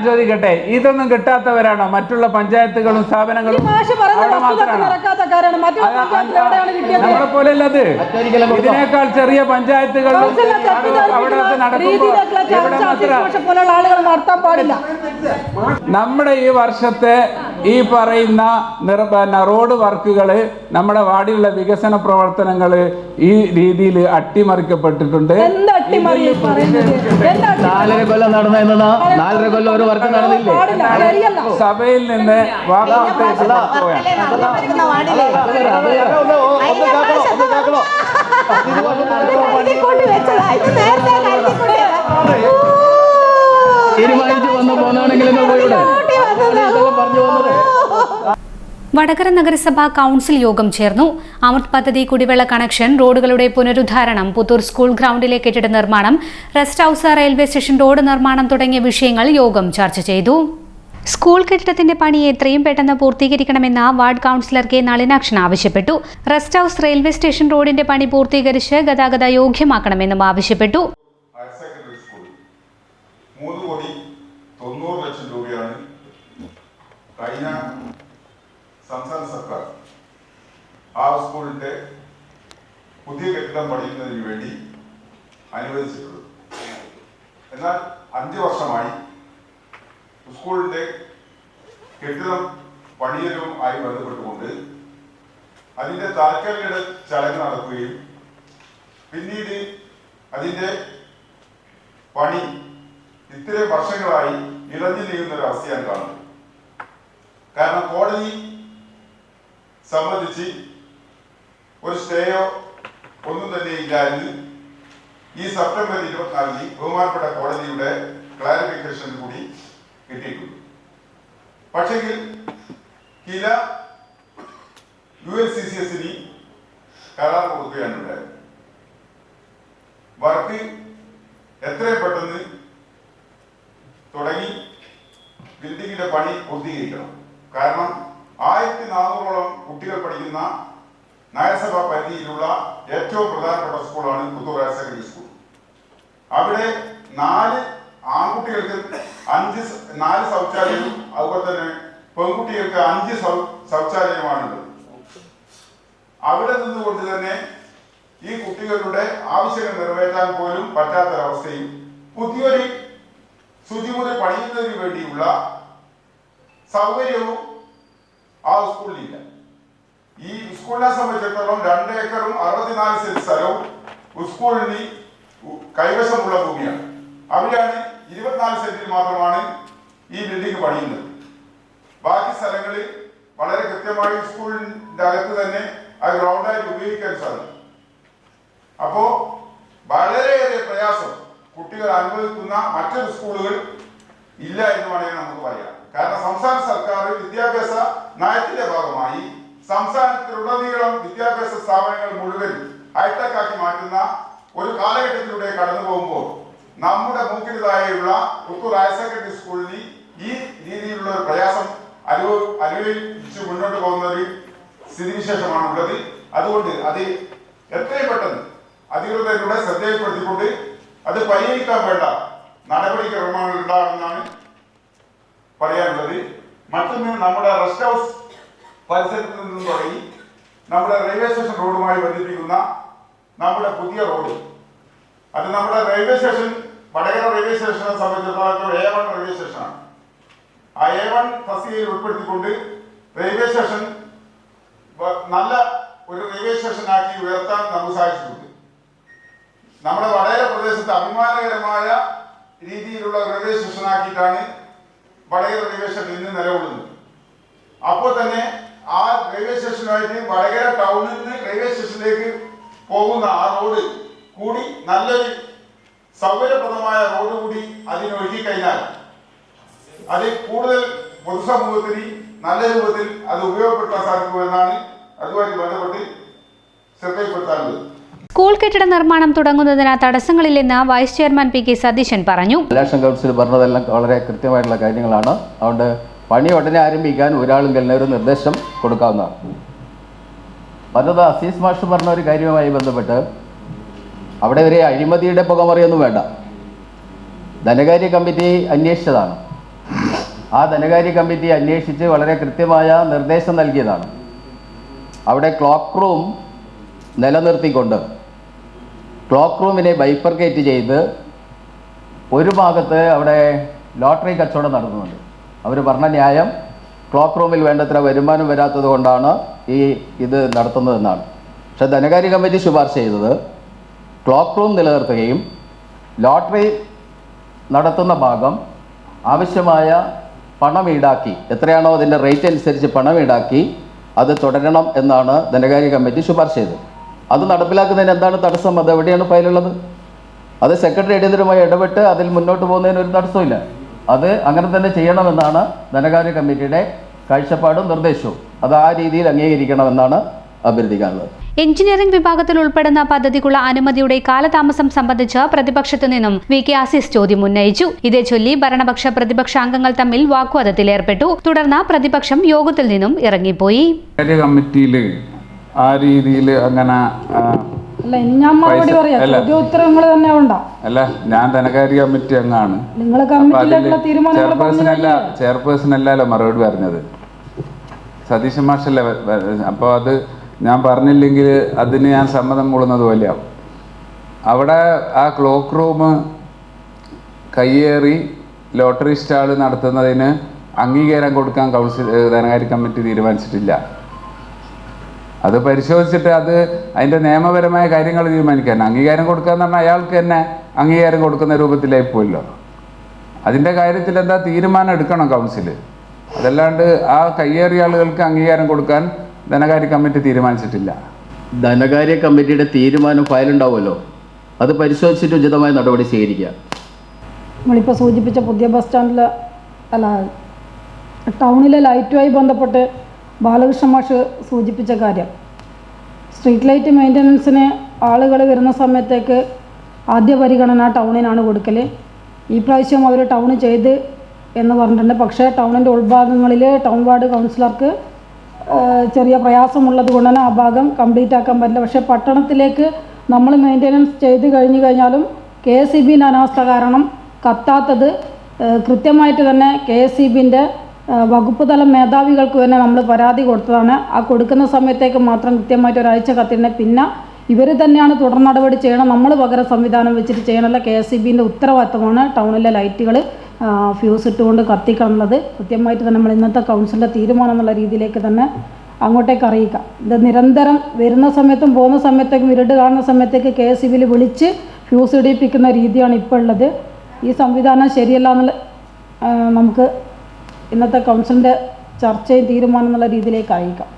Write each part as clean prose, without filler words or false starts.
ചോദിക്കട്ടെ, ഇതൊന്നും കിട്ടാത്തവരാണോ മറ്റുള്ള പഞ്ചായത്തുകളും സ്ഥാപനങ്ങളും? നമ്മളെ പോലെയല്ല അത്. ഇതിനേക്കാൾ ചെറിയ പഞ്ചായത്തുകളും അവിടെ നടക്കുമ്പോൾ നമ്മുടെ ഈ വർഷത്തെ ഈ പറയുന്ന റോഡ് വർക്കുകൾ, നമ്മുടെ വാർഡിലുള്ള വികസന പ്രവർത്തനങ്ങൾ ഈ രീതിയിൽ അട്ടിമറിക്കപ്പെട്ടിട്ടുണ്ട്. 4.5 കൊല്ലം നടന്ന 4.5 കൊല്ലം ഒരു വർക്ക് നടന്നില്ലേ? സഭയിൽ നിന്ന് തീരുമാനിച്ചു വന്നു പോന്നാണെങ്കിലും പറഞ്ഞു വന്നത്. വടകര നഗരസഭ കൗൺസിൽ യോഗം ചേർന്നു. അമൃത് പദ്ധതി, കുടിവെള്ള കണക്ഷൻ, റോഡുകളുടെ പുനരുദ്ധാരണം, പുത്തൂർ സ്കൂൾ ഗ്രൗണ്ടിലെ കെട്ടിട നിർമ്മാണം, rest house, railway station road നിർമ്മാണം തുടങ്ങിയ വിഷയങ്ങൾ യോഗം ചർച്ച ചെയ്തു. സ്കൂൾ കെട്ടിടത്തിന്റെ പണി എത്രയും പെട്ടെന്ന് പൂർത്തീകരിക്കണമെന്ന് വാർഡ് കൗൺസിലർ കെ നളിനാക്ഷൻ ആവശ്യപ്പെട്ടു. റെസ്റ്റ് ഹൌസ്, റെയിൽവേ സ്റ്റേഷൻ റോഡിന്റെ പണി പൂർത്തീകരിച്ച് ഗതാഗത യോഗ്യമാക്കണമെന്നും ആവശ്യപ്പെട്ടു. 3,90 ലക്ഷം രൂപയാണ് കഴിഞ്ഞ സംസ്ഥാന സർക്കാർ ആ സ്കൂളിന്റെ പുതിയ കെട്ടിടം പണിയുന്നതിന് വേണ്ടി അനുവദിച്ചിട്ടുള്ളത്. എന്നാൽ 5 വർഷമായി സ്കൂളിന്റെ കെട്ടിടം പണിയലും ആയി ബന്ധപ്പെട്ടുകൊണ്ട് അതിന്റെ താൽക്കാലിക ചടങ്ങ് നടക്കുകയും പിന്നീട് അതിന്റെ പണി ഇത്രയും വർഷങ്ങളായി ഇളഞ്ഞു നീങ്ങുന്ന ഒരു അവസ്ഥയാണ് കാണുന്നത്. കാരണം കോടതി സംബന്ധിച്ച് ഒരു സ്റ്റേയോ ഒന്നും തന്നെ ഇല്ലായിരുന്നു. ഈ സെപ്റ്റംബർ 24 ബഹുമാനപ്പെട്ട കോടതിയുടെ ക്ലാരിഫിക്കേഷൻ കൂടി കിട്ടിയിട്ടുണ്ട്. പക്ഷെങ്കിൽ കില UNCCS കരാർ കൊടുക്കുകയാണ് ഉണ്ടായത്. വർക്ക് എത്രയും പെട്ടെന്ന് തുടങ്ങി ബിൽഡിങ്ങിന്റെ പണി പൂർത്തീകരിക്കണം. കാരണം 1400ഓളം കുട്ടികൾ പഠിക്കുന്ന നഗരസഭാ പരിധിയിലുള്ള ഏറ്റവും പ്രധാനപ്പെട്ട സ്കൂളാണ് പുത്തൂർ ഹയർ സെക്കൻഡറി സ്കൂൾ. അവിടെ 4 ആൺകുട്ടികൾക്ക് 4 ശൗചാലയവും അതുപോലെ തന്നെ പെൺകുട്ടികൾക്ക് 5 ശൗചാലയമാണുള്ളത്. അവിടെ നിന്നുകൊണ്ട് തന്നെ ഈ കുട്ടികളുടെ ആവശ്യങ്ങൾ നിറവേറ്റാൻ പോലും പറ്റാത്തൊരവസ്ഥയും പുതിയൊരു ശുചിമുറി പണിയുന്നതിന് വേണ്ടിയുള്ള സൗകര്യവും ആ സ്കൂളിലില്ല. ഈ സ്കൂളിനെ സംബന്ധിച്ചിടത്തോളം 2 ഏക്കറും 64 സെന്റ് സ്ഥലവും സ്കൂളിന് കൈവശമുള്ള ഭൂമിയാണ്. അവിടെയാണ് 24 സെന്റിൽ മാത്രമാണ് ഈ ബിൽഡിംഗ് പണിയുന്നത്. ബാക്കി സ്ഥലങ്ങളിൽ വളരെ കൃത്യമായി സ്കൂളിന്റെ അകത്ത് തന്നെ ആ ഗ്രൗണ്ടായിട്ട് ഉപയോഗിക്കാൻ സാധിക്കും. അപ്പോ വളരെയേറെ പ്രയാസം കുട്ടികൾ അനുഭവിക്കുന്ന മറ്റൊരു സ്കൂളുകൾ ഇല്ല എന്ന് വേണമെങ്കിൽ നമുക്ക് പറയാം. കാരണം സംസ്ഥാന സർക്കാർ വിദ്യാഭ്യാസ നയത്തിന്റെ ഭാഗമായി സംസ്ഥാനത്തിലുടനീളം വിദ്യാഭ്യാസ സ്ഥാപനങ്ങൾ മുഴുവൻ ഹൈടെക് ആക്കി മാറ്റുന്ന ഒരു കാലഘട്ടത്തിലൂടെ കടന്നു പോകുമ്പോൾ നമ്മുടെ മൂക്കിലുതായുള്ള പുത്തൂർ ഹയർ സെക്കൻഡറി സ്കൂളിന് ഈ രീതിയിലുള്ള ഒരു പ്രയാസം അനുഭവിച്ച് മുന്നോട്ട് പോകുന്ന ഒരു സ്ഥിതിവിശേഷമാണ് ഉള്ളത്. അതുകൊണ്ട് അത് എത്രയും പെട്ടെന്ന് അധികൃതരുടെ ശ്രദ്ധയിൽപ്പെടുത്തിക്കൊണ്ട് അത് പരിഹരിക്കാൻ വേണ്ട നടപടിക്രമങ്ങൾ ഉണ്ടാകുമെന്നാണ് പറയാനുള്ളത്. മറ്റൊന്ന്, നമ്മുടെ റെസ്റ്റ് ഹൗസ് പരിസരത്ത് നിന്നും തുടങ്ങി നമ്മുടെ റെയിൽവേ സ്റ്റേഷൻ റോഡുമായി ബന്ധിപ്പിക്കുന്ന നമ്മുടെ പുതിയ റോഡ്, അത് നമ്മുടെ റെയിൽവേ സ്റ്റേഷൻ വടകര റെയിൽവേ സ്റ്റേഷനെ സംബന്ധിച്ചിടത്തോളം A1 റെയിൽവേ സ്റ്റേഷനാണ്. ആ A1 തസ്തികയിൽ ഉൾപ്പെടുത്തിക്കൊണ്ട് റെയിൽവേ സ്റ്റേഷൻ നല്ല ഒരു റെയിൽവേ സ്റ്റേഷനാക്കി ഉയർത്താൻ നമുക്ക് സാധിച്ചിട്ടുണ്ട്. നമ്മുടെ വടകര പ്രദേശത്ത് അഭിമാനകരമായ രീതിയിലുള്ള റെയിൽവേ സ്റ്റേഷനാക്കിയിട്ടാണ് വടകര റെയിൽവേ സ്റ്റേഷൻ ഇന്ന് നിലകൊള്ളുന്നത്. അപ്പോൾ തന്നെ ആ റെയിൽവേ സ്റ്റേഷനുമായിട്ട് വടകര ടൗണിൽ നിന്ന് റെയിൽവേ സ്റ്റേഷനിലേക്ക് പോകുന്ന ആ റോഡ് കൂടി നല്ലൊരു സൗകര്യപ്രദമായ റോഡ് കൂടി അതിനൊഴുകി കഴിഞ്ഞാൽ അത് കൂടുതൽ പൊതുസമൂഹത്തിന് നല്ല രൂപത്തിൽ അത് ഉപയോഗപ്പെടുത്താൻ സാധിക്കുമെന്നാണ് അതുമായി ബന്ധപ്പെട്ട് ശ്രദ്ധയിൽപ്പെടുത്താനുള്ളത്. സ്കൂൾ കെട്ടിട നിർമ്മാണം തുടങ്ങുന്നതിന് തടസ്സങ്ങളില്ലെന്ന് വൈസ് ചെയർമാൻ PK സതീശൻ പറഞ്ഞു. ഇലക്ഷൻ കൗൺസിൽ പറഞ്ഞതെല്ലാം വളരെ കൃത്യമായിട്ടുള്ള കാര്യങ്ങളാണ്. അതുകൊണ്ട് പണി ഉടനെ ആരംഭിക്കാൻ ഒരാളെങ്കിലും ഒരു നിർദ്ദേശം കൊടുക്കാവുന്നതാണ്. പറഞ്ഞത് അസീസ് മാഷ് പറഞ്ഞ ഒരു കാര്യവുമായി ബന്ധപ്പെട്ട് അവിടെ ഒരു അഴിമതിയുടെ പുകമറിയൊന്നും വേണ്ട. ധനകാര്യ കമ്മിറ്റി അന്വേഷിച്ചതാണ്. ആ ധനകാര്യ കമ്മിറ്റി അന്വേഷിച്ച് വളരെ കൃത്യമായ നിർദ്ദേശം നൽകിയതാണ്. അവിടെ ക്ലോക്ക് റൂം നിലനിർത്തിക്കൊണ്ട് ക്ലോക്ക് റൂമിനെ ബൈഫർക്കേറ്റ് ചെയ്ത് ഒരു ഭാഗത്ത് അവിടെ ലോട്ടറി കച്ചവടം നടത്തുന്നുണ്ട്. അവർ പറഞ്ഞ ന്യായം ക്ലോക്ക് റൂമിൽ വേണ്ടത്ര വരുമാനം വരാത്തത് കൊണ്ടാണ് ഇത് നടത്തുന്നതെന്നാണ്. പക്ഷെ ധനകാര്യ കമ്മിറ്റി ശുപാർശ ചെയ്തത് ക്ലോക്ക് റൂം നിലനിർത്തുകയും ലോട്ടറി നടത്തുന്ന ഭാഗം ആവശ്യമായ പണം ഈടാക്കി, എത്രയാണോ അതിൻ്റെ റേറ്റ് അനുസരിച്ച് പണം ഈടാക്കി അത് തുടരണം എന്നാണ് ധനകാര്യ കമ്മിറ്റി ശുപാർശ ചെയ്തത്. അത് നടപ്പിലാക്കുന്നതിന് എന്താണ് തടസ്സം? അത് എവിടെയാണ് ഫയലുള്ളത്? അത് സെക്രട്ടറി അടിയന്തരമായി ഇടപെട്ട് അതിൽ മുന്നോട്ട് പോകുന്നതിന് ഒരു തടസ്സമില്ല. അത് അങ്ങനെ തന്നെ ചെയ്യണമെന്നാണ് ധനകാര്യ കമ്മിറ്റിയുടെ കാഴ്ചപ്പാടും നിർദ്ദേശവും. അത് ആ രീതിയിൽ അംഗീകരിക്കണമെന്നാണ് അഭ്യർത്ഥിക്കാനുള്ളത്. എഞ്ചിനീയറിംഗ് വിഭാഗത്തിൽ ഉൾപ്പെടുന്ന പദ്ധതിക്കുള്ള അനുമതിയുടെ കാലതാമസം സംബന്ധിച്ച് പ്രതിപക്ഷത്തു നിന്നും വി കെ ആസിസ് ചോദ്യം ഉന്നയിച്ചു. ഇതേ ചൊല്ലി ഭരണപക്ഷ പ്രതിപക്ഷ അംഗങ്ങൾ തമ്മിൽ വാഗ്വാദത്തിലേർപ്പെട്ടു. തുടർന്ന് പ്രതിപക്ഷം യോഗത്തിൽ നിന്നും ഇറങ്ങിപ്പോയി. കമ്മിറ്റിയിൽ ആ രീതിയിൽ അങ്ങനെ അല്ല, ഇനി ഞാൻ മറുപടി പറയാം. ചോദ്യോത്തരങ്ങൾ തന്നെ ഉണ്ടാവും. അല്ല, ഞാൻ ധനകാര്യ കമ്മിറ്റി അംഗമാണ്. നിങ്ങൾ കമ്മിറ്റിയിലുള്ള തീരുമാനങ്ങൾ ചെയർപേഴ്സൺ അല്ലല്ലോ മറുപടി പറഞ്ഞത്, സതീശൻ മാഷല്ലേ. അപ്പോൾ അത് ഞാൻ പറഞ്ഞില്ലെങ്കിൽ അതിന് ഞാൻ സമ്മതം കൊള്ളുന്നത് പോലെയാവും. അവിടെ ആ ക്ലോക്ക് റൂം കയ്യേറി ലോട്ടറി സ്റ്റാൾ നടത്തുന്നതിന് അംഗീകാരം കൊടുക്കാൻ ധനകാര്യ കമ്മിറ്റി തീരുമാനിച്ചിട്ടില്ല. അത് പരിശോധിച്ചിട്ട് അതിൻ്റെ നിയമപരമായ കാര്യങ്ങൾ തീരുമാനിക്കാൻ. അംഗീകാരം കൊടുക്കുക എന്ന് പറഞ്ഞാൽ അയാൾക്ക് തന്നെ അംഗീകാരം കൊടുക്കുന്ന രൂപത്തിലായി പോയല്ലോ. അതിൻ്റെ കാര്യത്തിൽ എന്താ തീരുമാനം എടുക്കണം കൗൺസിൽ. അതല്ലാണ്ട് ആ കയ്യേറിയ ആളുകൾക്ക് അംഗീകാരം കൊടുക്കാൻ ധനകാര്യ കമ്മിറ്റി തീരുമാനിച്ചിട്ടില്ല. ധനകാര്യ കമ്മിറ്റിയുടെ തീരുമാനം ഫയലുണ്ടാവുമല്ലോ, അത് പരിശോധിച്ചിട്ട് ഉചിതമായ നടപടി സ്വീകരിക്കുക. നമ്മളിപ്പോൾ സൂചിപ്പിച്ച പുതിയ ബസ് സ്റ്റാൻഡിൽ ടൗണിലെ ലൈറ്റുമായി ബന്ധപ്പെട്ട് ബാലകൃഷ്ണ മാഷ് സൂചിപ്പിച്ച കാര്യം, സ്ട്രീറ്റ് ലൈറ്റ് മെയിൻ്റനൻസിന് ആളുകൾ വരുന്ന സമയത്തേക്ക് ആദ്യ പരിഗണന ടൗണിനാണ് കൊടുക്കൽ. ഈ പ്രാവശ്യം അവർ ടൗൺ ചെയ്ത് എന്ന് പറഞ്ഞിട്ടുണ്ട്. പക്ഷേ ടൗണിൻ്റെ ഉൾഭാഗങ്ങളിൽ ടൗൺ വാർഡ് കൗൺസിലർക്ക് ചെറിയ പ്രയാസമുള്ളത് കൊണ്ട് തന്നെ ആ ഭാഗം കംപ്ലീറ്റ് ആക്കാൻ പറ്റില്ല. പക്ഷേ പട്ടണത്തിലേക്ക് നമ്മൾ മെയിൻ്റനൻസ് ചെയ്ത് കഴിഞ്ഞാലും KSEB അനാസ്ഥ കാരണം കത്താത്തത് കൃത്യമായിട്ട് തന്നെ KSEB വകുപ്പ് തല മേധാവികൾക്ക് തന്നെ നമ്മൾ പരാതി കൊടുത്തതാണ്. ആ കൊടുക്കുന്ന സമയത്തേക്ക് മാത്രം കൃത്യമായിട്ട് ഒരാഴ്ച കത്തിരുന്നത്. പിന്നെ ഇവർ തന്നെയാണ് തുടർ നടപടി ചെയ്യണം, നമ്മൾ പകരം സംവിധാനം വെച്ചിട്ട് ചെയ്യണമല്ല. KSEB ഉത്തരവാദിത്തമാണ് ടൗണിലെ ലൈറ്റുകൾ ഫ്യൂസ് ഇട്ടുകൊണ്ട് കത്തിക്കാനുള്ളത്. കൃത്യമായിട്ട് തന്നെ നമ്മൾ ഇന്നത്തെ കൗൺസിലിൻ്റെ തീരുമാനം എന്നുള്ള രീതിയിലേക്ക് തന്നെ അങ്ങോട്ടേക്ക് അറിയിക്കാം. ഇത് നിരന്തരം വരുന്ന സമയത്തും പോകുന്ന സമയത്തേക്കും ഇരുട്ട് കാണുന്ന സമയത്തേക്ക് KSEB വിളിച്ച് ഫ്യൂസ് ഇടിപ്പിക്കുന്ന രീതിയാണ് ഇപ്പോൾ ഉള്ളത്. ഈ സംവിധാനം ശരിയല്ല എന്നുള്ള നമുക്ക് ഇന്നത്തെ കൗൺസിലിൻ്റെ ചർച്ചയും തീരുമാനം എന്നുള്ള രീതിയിലേക്ക് അറിയിക്കാം.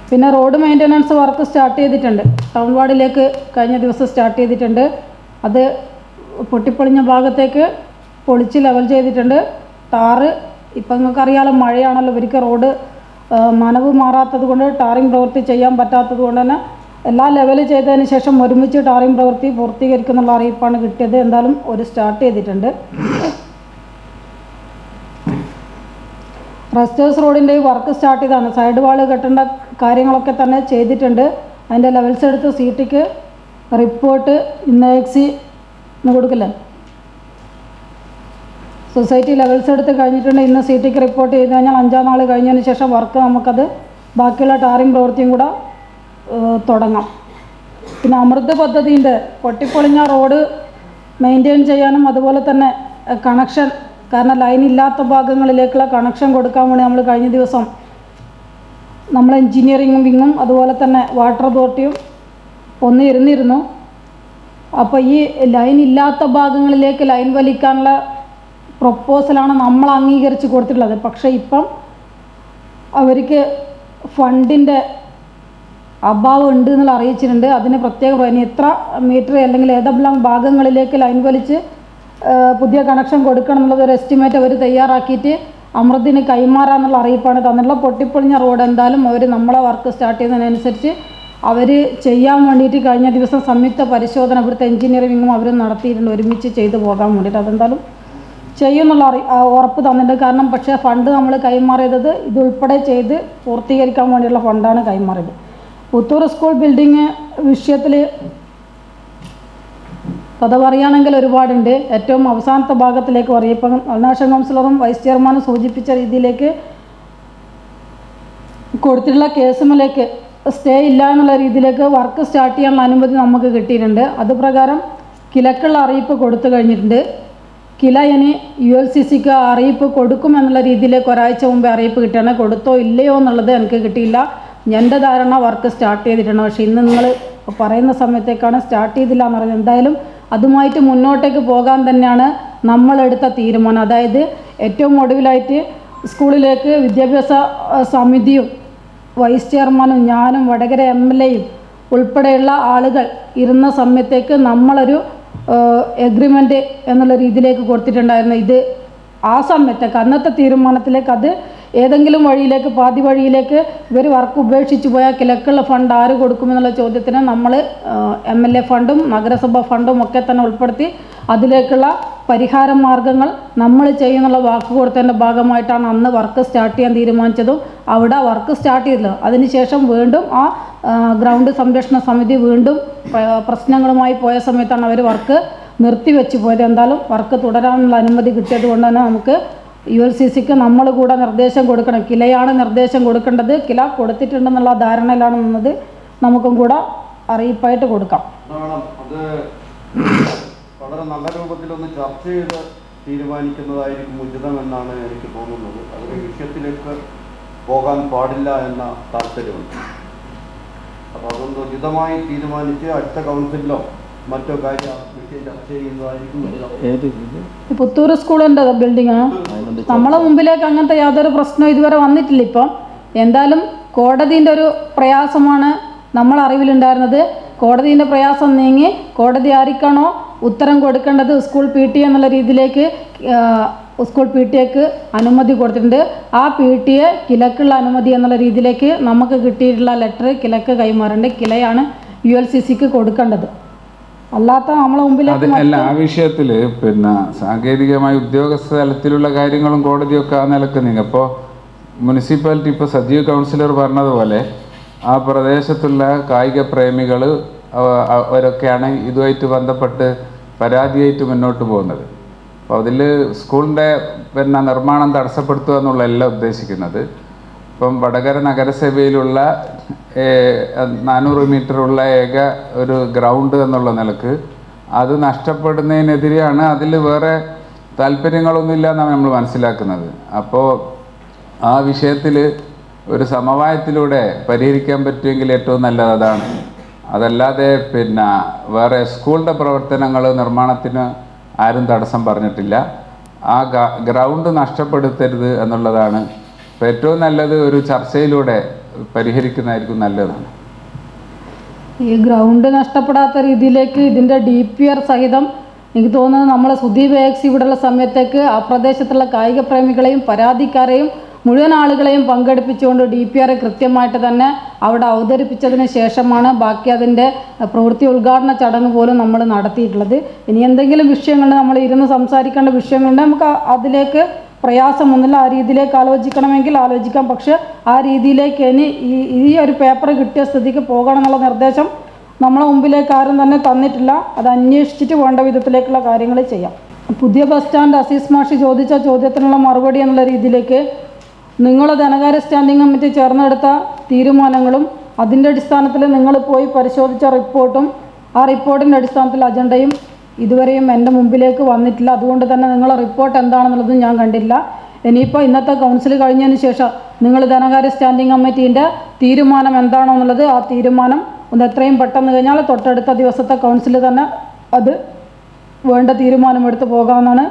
പിന്നെ റോഡ് മെയിൻ്റനൻസ് വർക്ക് സ്റ്റാർട്ട് ചെയ്തിട്ടുണ്ട്. ടൗൺ വാർഡിലേക്ക് കഴിഞ്ഞ ദിവസം സ്റ്റാർട്ട് ചെയ്തിട്ടുണ്ട്. അത് പൊട്ടിപ്പൊളിഞ്ഞ ഭാഗത്തേക്ക് പൊളിച്ച് ലെവൽ ചെയ്തിട്ടുണ്ട്. ടാറ് ഇപ്പം നിങ്ങൾക്കറിയാലോ, മഴയാണല്ലോ, ഇവർക്ക് റോഡ് നനവ് മാറാത്തത് കൊണ്ട് ടാറിങ് പ്രവൃത്തി ചെയ്യാൻ പറ്റാത്തത് കൊണ്ട് തന്നെ എല്ലാ ലെവൽ ചെയ്തതിന് ശേഷം ഒരുമിച്ച് ടാറിങ് പ്രവൃത്തി പൂർത്തീകരിക്കുന്നുള്ള അറിയിപ്പാണ് കിട്ടിയത്. എന്തായാലും ഒരു സ്റ്റാർട്ട് ചെയ്തിട്ടുണ്ട്. റെസ്റ്റേഴ്സ് റോഡിൻ്റെ ഈ വർക്ക് സ്റ്റാർട്ട് ചെയ്താണ്. സൈഡ് വാൾ കെട്ടേണ്ട കാര്യങ്ങളൊക്കെ തന്നെ ചെയ്തിട്ടുണ്ട്. അതിൻ്റെ ലെവൽസ് എടുത്ത് CTക്ക് റിപ്പോർട്ട് ഇന്ന് കൊടുക്കില്ല, സൊസൈറ്റി ലെവൽസ് എടുത്ത് കഴിഞ്ഞിട്ടുണ്ട്. ഇന്ന് CTക്ക് റിപ്പോർട്ട് ചെയ്ത് കഴിഞ്ഞാൽ 5-ാം നാൾ കഴിഞ്ഞതിന് ശേഷം വർക്ക് നമുക്കത് ബാക്കിയുള്ള ടാറിങ് പ്രവൃത്തിയും കൂടെ തുടങ്ങാം. പിന്നെ അമൃത് പദ്ധതിൻ്റെ പൊട്ടിപ്പൊളിഞ്ഞ റോഡ് മെയിൻറ്റെയിൻ ചെയ്യാനും അതുപോലെ തന്നെ കണക്ഷൻ, കാരണം ലൈൻ ഇല്ലാത്ത ഭാഗങ്ങളിലേക്കുള്ള കണക്ഷൻ കൊടുക്കാൻ വേണ്ടി നമ്മൾ കഴിഞ്ഞ ദിവസം നമ്മൾ എൻജിനീയറിംഗ് വിങ്ങും അതുപോലെ തന്നെ വാട്ടർ അതോറിറ്റിയും ഇരുന്നിരുന്നു. അപ്പോൾ ഈ ലൈൻ ഇല്ലാത്ത ഭാഗങ്ങളിലേക്ക് ലൈൻ വലിക്കാനുള്ള പ്രൊപ്പോസലാണ് നമ്മൾ അംഗീകരിച്ച് കൊടുത്തിട്ടുള്ളത്. പക്ഷേ ഇപ്പം അവർക്ക് ഫണ്ടിൻ്റെ അഭാവം ഉണ്ട് എന്നുള്ള അറിയിച്ചിട്ടുണ്ട്. അതിന് പ്രത്യേക ഇനി എത്ര മീറ്റർ അല്ലെങ്കിൽ ഏതെല്ലാം ഭാഗങ്ങളിലേക്ക് ലൈൻ വലിച്ച് പുതിയ കണക്ഷൻ കൊടുക്കണം എന്നുള്ളത് ഒരു എസ്റ്റിമേറ്റ് അവർ തയ്യാറാക്കിയിട്ട് അമൃതിന് കൈമാറാന്നുള്ള അറിയിപ്പാണ് തന്നിട്ടുള്ള. പൊട്ടിപ്പൊളിഞ്ഞ റോഡ് എന്തായാലും അവർ നമ്മളെ വർക്ക് സ്റ്റാർട്ട് ചെയ്യുന്നതിനനുസരിച്ച് അവർ ചെയ്യാൻ വേണ്ടിയിട്ട് കഴിഞ്ഞ ദിവസം സംയുക്ത പരിശോധന ഇവിടുത്തെ എൻജിനീയറിംഗും അവർ നടത്തിയിട്ടുണ്ട്, ഒരുമിച്ച് ചെയ്തു പോകാൻ വേണ്ടിയിട്ട്. അതെന്തായാലും ചെയ്യുമെന്നുള്ള ഉറപ്പ് തന്നിട്ടുണ്ട്. കാരണം പക്ഷേ ഫണ്ട് നമ്മൾ കൈമാറിയത് ഇതുൾപ്പെടെ ചെയ്ത് പൂർത്തീകരിക്കാൻ വേണ്ടിയുള്ള ഫണ്ടാണ് കൈമാറിയത്. പുത്തൂർ സ്കൂൾ ബിൽഡിങ് വിഷയത്തിൽ കഥ പറയുകയാണെങ്കിൽ ഒരുപാടുണ്ട്. ഏറ്റവും അവസാനത്തെ ഭാഗത്തിലേക്ക് പറയും. ഇപ്പം നാഷണൽ കൗൺസിലറും വൈസ് ചെയർമാനും സൂചിപ്പിച്ച രീതിയിലേക്ക് കൊടുത്തിട്ടുള്ള കേസുമിലേക്ക് സ്റ്റേ ഇല്ല എന്നുള്ള രീതിയിലേക്ക് വർക്ക് സ്റ്റാർട്ട് ചെയ്യാനുള്ള അനുമതി നമുക്ക് കിട്ടിയിട്ടുണ്ട്. അതുപ്രകാരം കിലക്കുള്ള അറിയിപ്പ് കൊടുത്തു കഴിഞ്ഞിട്ടുണ്ട്. കില ഇനി ULCCക്ക് അറിയിപ്പ് കൊടുക്കുമെന്നുള്ള രീതിയിലേക്ക് ഒരാഴ്ച മുമ്പേ അറിയിപ്പ് കിട്ടിയാണ്. കൊടുത്തോ ഇല്ലയോ എന്നുള്ളത് എനിക്ക് കിട്ടിയില്ല. എൻ്റെ ധാരണ വർക്ക് സ്റ്റാർട്ട് ചെയ്തിട്ടുണ്ട്. പക്ഷേ ഇന്ന് നിങ്ങൾ പറയുന്ന സമയത്തേക്കാണ് സ്റ്റാർട്ട് ചെയ്തില്ല എന്ന് പറയുന്നത്. എന്തായാലും അതുമായിട്ട് മുന്നോട്ടേക്ക് പോകാൻ തന്നെയാണ് നമ്മളെടുത്ത തീരുമാനം. അതായത് ഏറ്റവും ഒടുവിലായിട്ട് സ്കൂളിലേക്ക് വിദ്യാഭ്യാസ സമിതിയും വൈസ് ചെയർമാനും ഞാനും വടകര MLAയും ഉൾപ്പെടെയുള്ള ആളുകൾ ഇരുന്ന സമയത്തേക്ക് നമ്മളൊരു എഗ്രിമെൻ്റ് എന്നുള്ള രീതിയിലേക്ക് കൊടുത്തിട്ടുണ്ടായിരുന്നു. ഇത് ആ സമയത്തേക്ക് അന്നത്തെ തീരുമാനത്തിലേക്ക് അത് ഏതെങ്കിലും വഴിയിലേക്ക് പാതി വഴിയിലേക്ക് ഇവർ വർക്ക് ഉപേക്ഷിച്ച് പോയാൽ കിലക്കുള്ള ഫണ്ട് ആര് കൊടുക്കുമെന്നുള്ള ചോദ്യത്തിന് നമ്മൾ MLA ഫണ്ടും നഗരസഭ ഫണ്ടും ഒക്കെ തന്നെ ഉൾപ്പെടുത്തി അതിലേക്കുള്ള പരിഹാര മാർഗങ്ങൾ നമ്മൾ ചെയ്യുന്നുള്ള വാക്ക് കൊടുത്തതിൻ്റെ ഭാഗമായിട്ടാണ് അന്ന് വർക്ക് സ്റ്റാർട്ട് ചെയ്യാൻ തീരുമാനിച്ചതും അവിടെ വർക്ക് സ്റ്റാർട്ട് ചെയ്തല്ലോ. അതിനുശേഷം വീണ്ടും ആ ഗ്രൗണ്ട് സംരക്ഷണ സമിതി വീണ്ടും പ്രശ്നങ്ങളുമായി പോയ സമയത്താണ് അവർ വർക്ക് നിർത്തിവെച്ച് പോയത്. എന്തായാലും വർക്ക് തുടരാനുള്ള അനുമതി കിട്ടിയത് കൊണ്ട് തന്നെ നമുക്ക് ULCCക്ക് നമ്മൾ കൂടെ നിർദ്ദേശം കൊടുക്കണം. കിലയാണ് നിർദ്ദേശം കൊടുക്കേണ്ടത്. കില കൊടുത്തിട്ടുണ്ടെന്നുള്ള ധാരണയിലാണ് നിന്നത്. നമുക്കും കൂടെ അറിയിപ്പായിട്ട് കൊടുക്കാം. അത് വളരെ നല്ല രൂപത്തിലൊന്ന് ചർച്ച ചെയ്ത് തീരുമാനിക്കുന്നതായിരിക്കും ഉചിതമെന്നാണ് എനിക്ക് തോന്നുന്നത്. അതിന് വിഷയത്തിലേക്ക് പോകാൻ പാടില്ല എന്ന താല്പര്യമുണ്ട്. അപ്പോൾ അതൊന്ന് ഉചിതമായി തീരുമാനിച്ച് അടുത്ത കൗൺസിലിലോ മറ്റോ വിഷയം ചർച്ച ചെയ്യുന്നതായിരിക്കും. പുത്തൂർ സ്കൂളിൻ്റെ ബിൽഡിംഗ് നമ്മളെ മുമ്പിലേക്ക് അങ്ങനത്തെ യാതൊരു പ്രശ്നവും ഇതുവരെ വന്നിട്ടില്ല. ഇപ്പം എന്തായാലും കോടതിൻ്റെ ഒരു പ്രയാസമാണ് നമ്മൾ അറിവിലുണ്ടായിരുന്നത്. കോടതിൻ്റെ പ്രയാസം നീങ്ങി കോടതി ആർക്കാണോ ഉത്തരം കൊടുക്കേണ്ടത് സ്കൂൾ PTA എന്നുള്ള രീതിയിലേക്ക് സ്കൂൾ PTAക്ക് അനുമതി കൊടുത്തിട്ടുണ്ട്. ആ PTA കിലക്കുള്ള അനുമതി എന്നുള്ള രീതിയിലേക്ക് നമുക്ക് കിട്ടിയിട്ടുള്ള ലെറ്റർ കിലക്ക് കൈമാറേണ്ടത്. കിലയാണ് ULCCക്ക് കൊടുക്കേണ്ടത്. അല്ലാത്ത നമ്മളെ മുമ്പിലേക്ക് അല്ല, ആ വിഷയത്തിൽ പിന്നെ സാങ്കേതികമായി ഉദ്യോഗസ്ഥ തലത്തിലുള്ള കാര്യങ്ങളും കോടതിയൊക്കെ ആ നിലക്ക് നീങ്ങും. അപ്പോൾ മുനിസിപ്പാലിറ്റി ഇപ്പോൾ സജീവ് കൗൺസിലർ പറഞ്ഞതുപോലെ ആ പ്രദേശത്തുള്ള കായിക പ്രേമികൾ അവരൊക്കെയാണ് ഇതുമായിട്ട് ബന്ധപ്പെട്ട് പരാതിയായിട്ട് മുന്നോട്ട് പോകുന്നത്. അപ്പോൾ അതിൽ സ്കൂളിൻ്റെ പിന്നെ നിർമ്മാണം തടസ്സപ്പെടുത്തുക എന്നുള്ളതല്ല ഉദ്ദേശിക്കുന്നത്. ഇപ്പം വടകര നഗരസഭയിലുള്ള 400 മീറ്ററുള്ള ഏക ഒരു ഗ്രൗണ്ട് എന്നുള്ള നിലക്ക് അത് നഷ്ടപ്പെടുന്നതിനെതിരെയാണ്. അതിൽ വേറെ താല്പര്യങ്ങളൊന്നുമില്ല എന്നാണ് നമ്മൾ മനസ്സിലാക്കുന്നത്. അപ്പോൾ ആ വിഷയത്തിൽ ഒരു സമവായത്തിലൂടെ പരിഹരിക്കാൻ പറ്റുമെങ്കിൽ ഏറ്റവും നല്ലത് അതാണ്. അതല്ലാതെ പിന്നെ വേറെ സ്കൂളിൻ്റെ പ്രവർത്തനങ്ങൾ നിർമ്മാണത്തിന് ആരും തടസ്സം പറഞ്ഞിട്ടില്ല. ആ ഗ്രൗണ്ട് നഷ്ടപ്പെടുത്തരുത് എന്നുള്ളതാണ് ഇപ്പോൾ ഏറ്റവും നല്ലത്. ഒരു ചർച്ചയിലൂടെ പരിഹരിക്കുന്നതായിരിക്കും നല്ലതാണ്. ഈ ഗ്രൗണ്ട് നഷ്ടപ്പെടാത്ത രീതിയിലേക്ക് ഇതിൻ്റെ DPR സഹിതം എനിക്ക് തോന്നുന്നത് നമ്മൾ സുദീപ് AX ഇവിടെയുള്ള സമയത്തേക്ക് ആ പ്രദേശത്തുള്ള കായിക പ്രേമികളെയും പരാതിക്കാരെയും മുഴുവൻ ആളുകളെയും പങ്കെടുപ്പിച്ചുകൊണ്ട് DPR കൃത്യമായിട്ട് തന്നെ അവിടെ അവതരിപ്പിച്ചതിന് ശേഷമാണ് ബാക്കി അതിൻ്റെ പ്രവൃത്തി ഉദ്ഘാടന ചടങ്ങ് പോലും നമ്മൾ നടത്തിയിട്ടുള്ളത്. ഇനി എന്തെങ്കിലും വിഷയങ്ങളുണ്ട്, നമ്മൾ ഇരുന്ന് സംസാരിക്കേണ്ട വിഷയങ്ങളുണ്ട്, നമുക്ക് അതിലേക്ക് പ്രയാസമൊന്നുമില്ല. ആ രീതിയിലേക്ക് ആലോചിക്കണമെങ്കിൽ ആലോചിക്കാം. പക്ഷേ ആ രീതിയിലേക്ക് ഇനി ഈ ഒരു പേപ്പർ കിട്ടിയ സ്ഥിതിക്ക് പോകണം എന്നുള്ള നിർദ്ദേശം നമ്മളെ മുമ്പിലേക്ക് ആരും തന്നെ തന്നിട്ടില്ല. അത് അന്വേഷിച്ചിട്ട് വേണ്ട വിധത്തിലേക്കുള്ള കാര്യങ്ങൾ ചെയ്യാം. പുതിയ ബസ് സ്റ്റാൻഡ് അസീസ് മാഷി ചോദിച്ച ചോദ്യത്തിനുള്ള മറുപടി എന്നുള്ള രീതിയിലേക്ക് നിങ്ങൾ ധനകാര്യ സ്റ്റാൻഡിംഗ് കമ്മിറ്റി ചേർന്നെടുത്ത തീരുമാനങ്ങളും അതിൻ്റെ അടിസ്ഥാനത്തിൽ നിങ്ങൾ പോയി പരിശോധിച്ച റിപ്പോർട്ടും ആ റിപ്പോർട്ടിൻ്റെ അടിസ്ഥാനത്തിൽ അജണ്ടയും ഇതുവരെയും എൻ്റെ മുമ്പിലേക്ക് വന്നിട്ടില്ല. അതുകൊണ്ട് തന്നെ നിങ്ങളെ റിപ്പോർട്ട് എന്താണെന്നുള്ളതും ഞാൻ കണ്ടില്ല. ഇനിയിപ്പോൾ ഇന്നത്തെ കൗൺസിൽ കഴിഞ്ഞതിന് ശേഷം നിങ്ങൾ ധനകാര്യ സ്റ്റാൻഡിംഗ് കമ്മിറ്റീൻ്റെ തീരുമാനം എന്താണോ എന്നുള്ളത് ആ തീരുമാനം ഒന്ന് എത്രയും പെട്ടെന്ന് കഴിഞ്ഞാൽ തൊട്ടടുത്ത ദിവസത്തെ കൗൺസിൽ തന്നെ അത് വേണ്ട തീരുമാനമെടുത്ത് പോകാമെന്നാണ്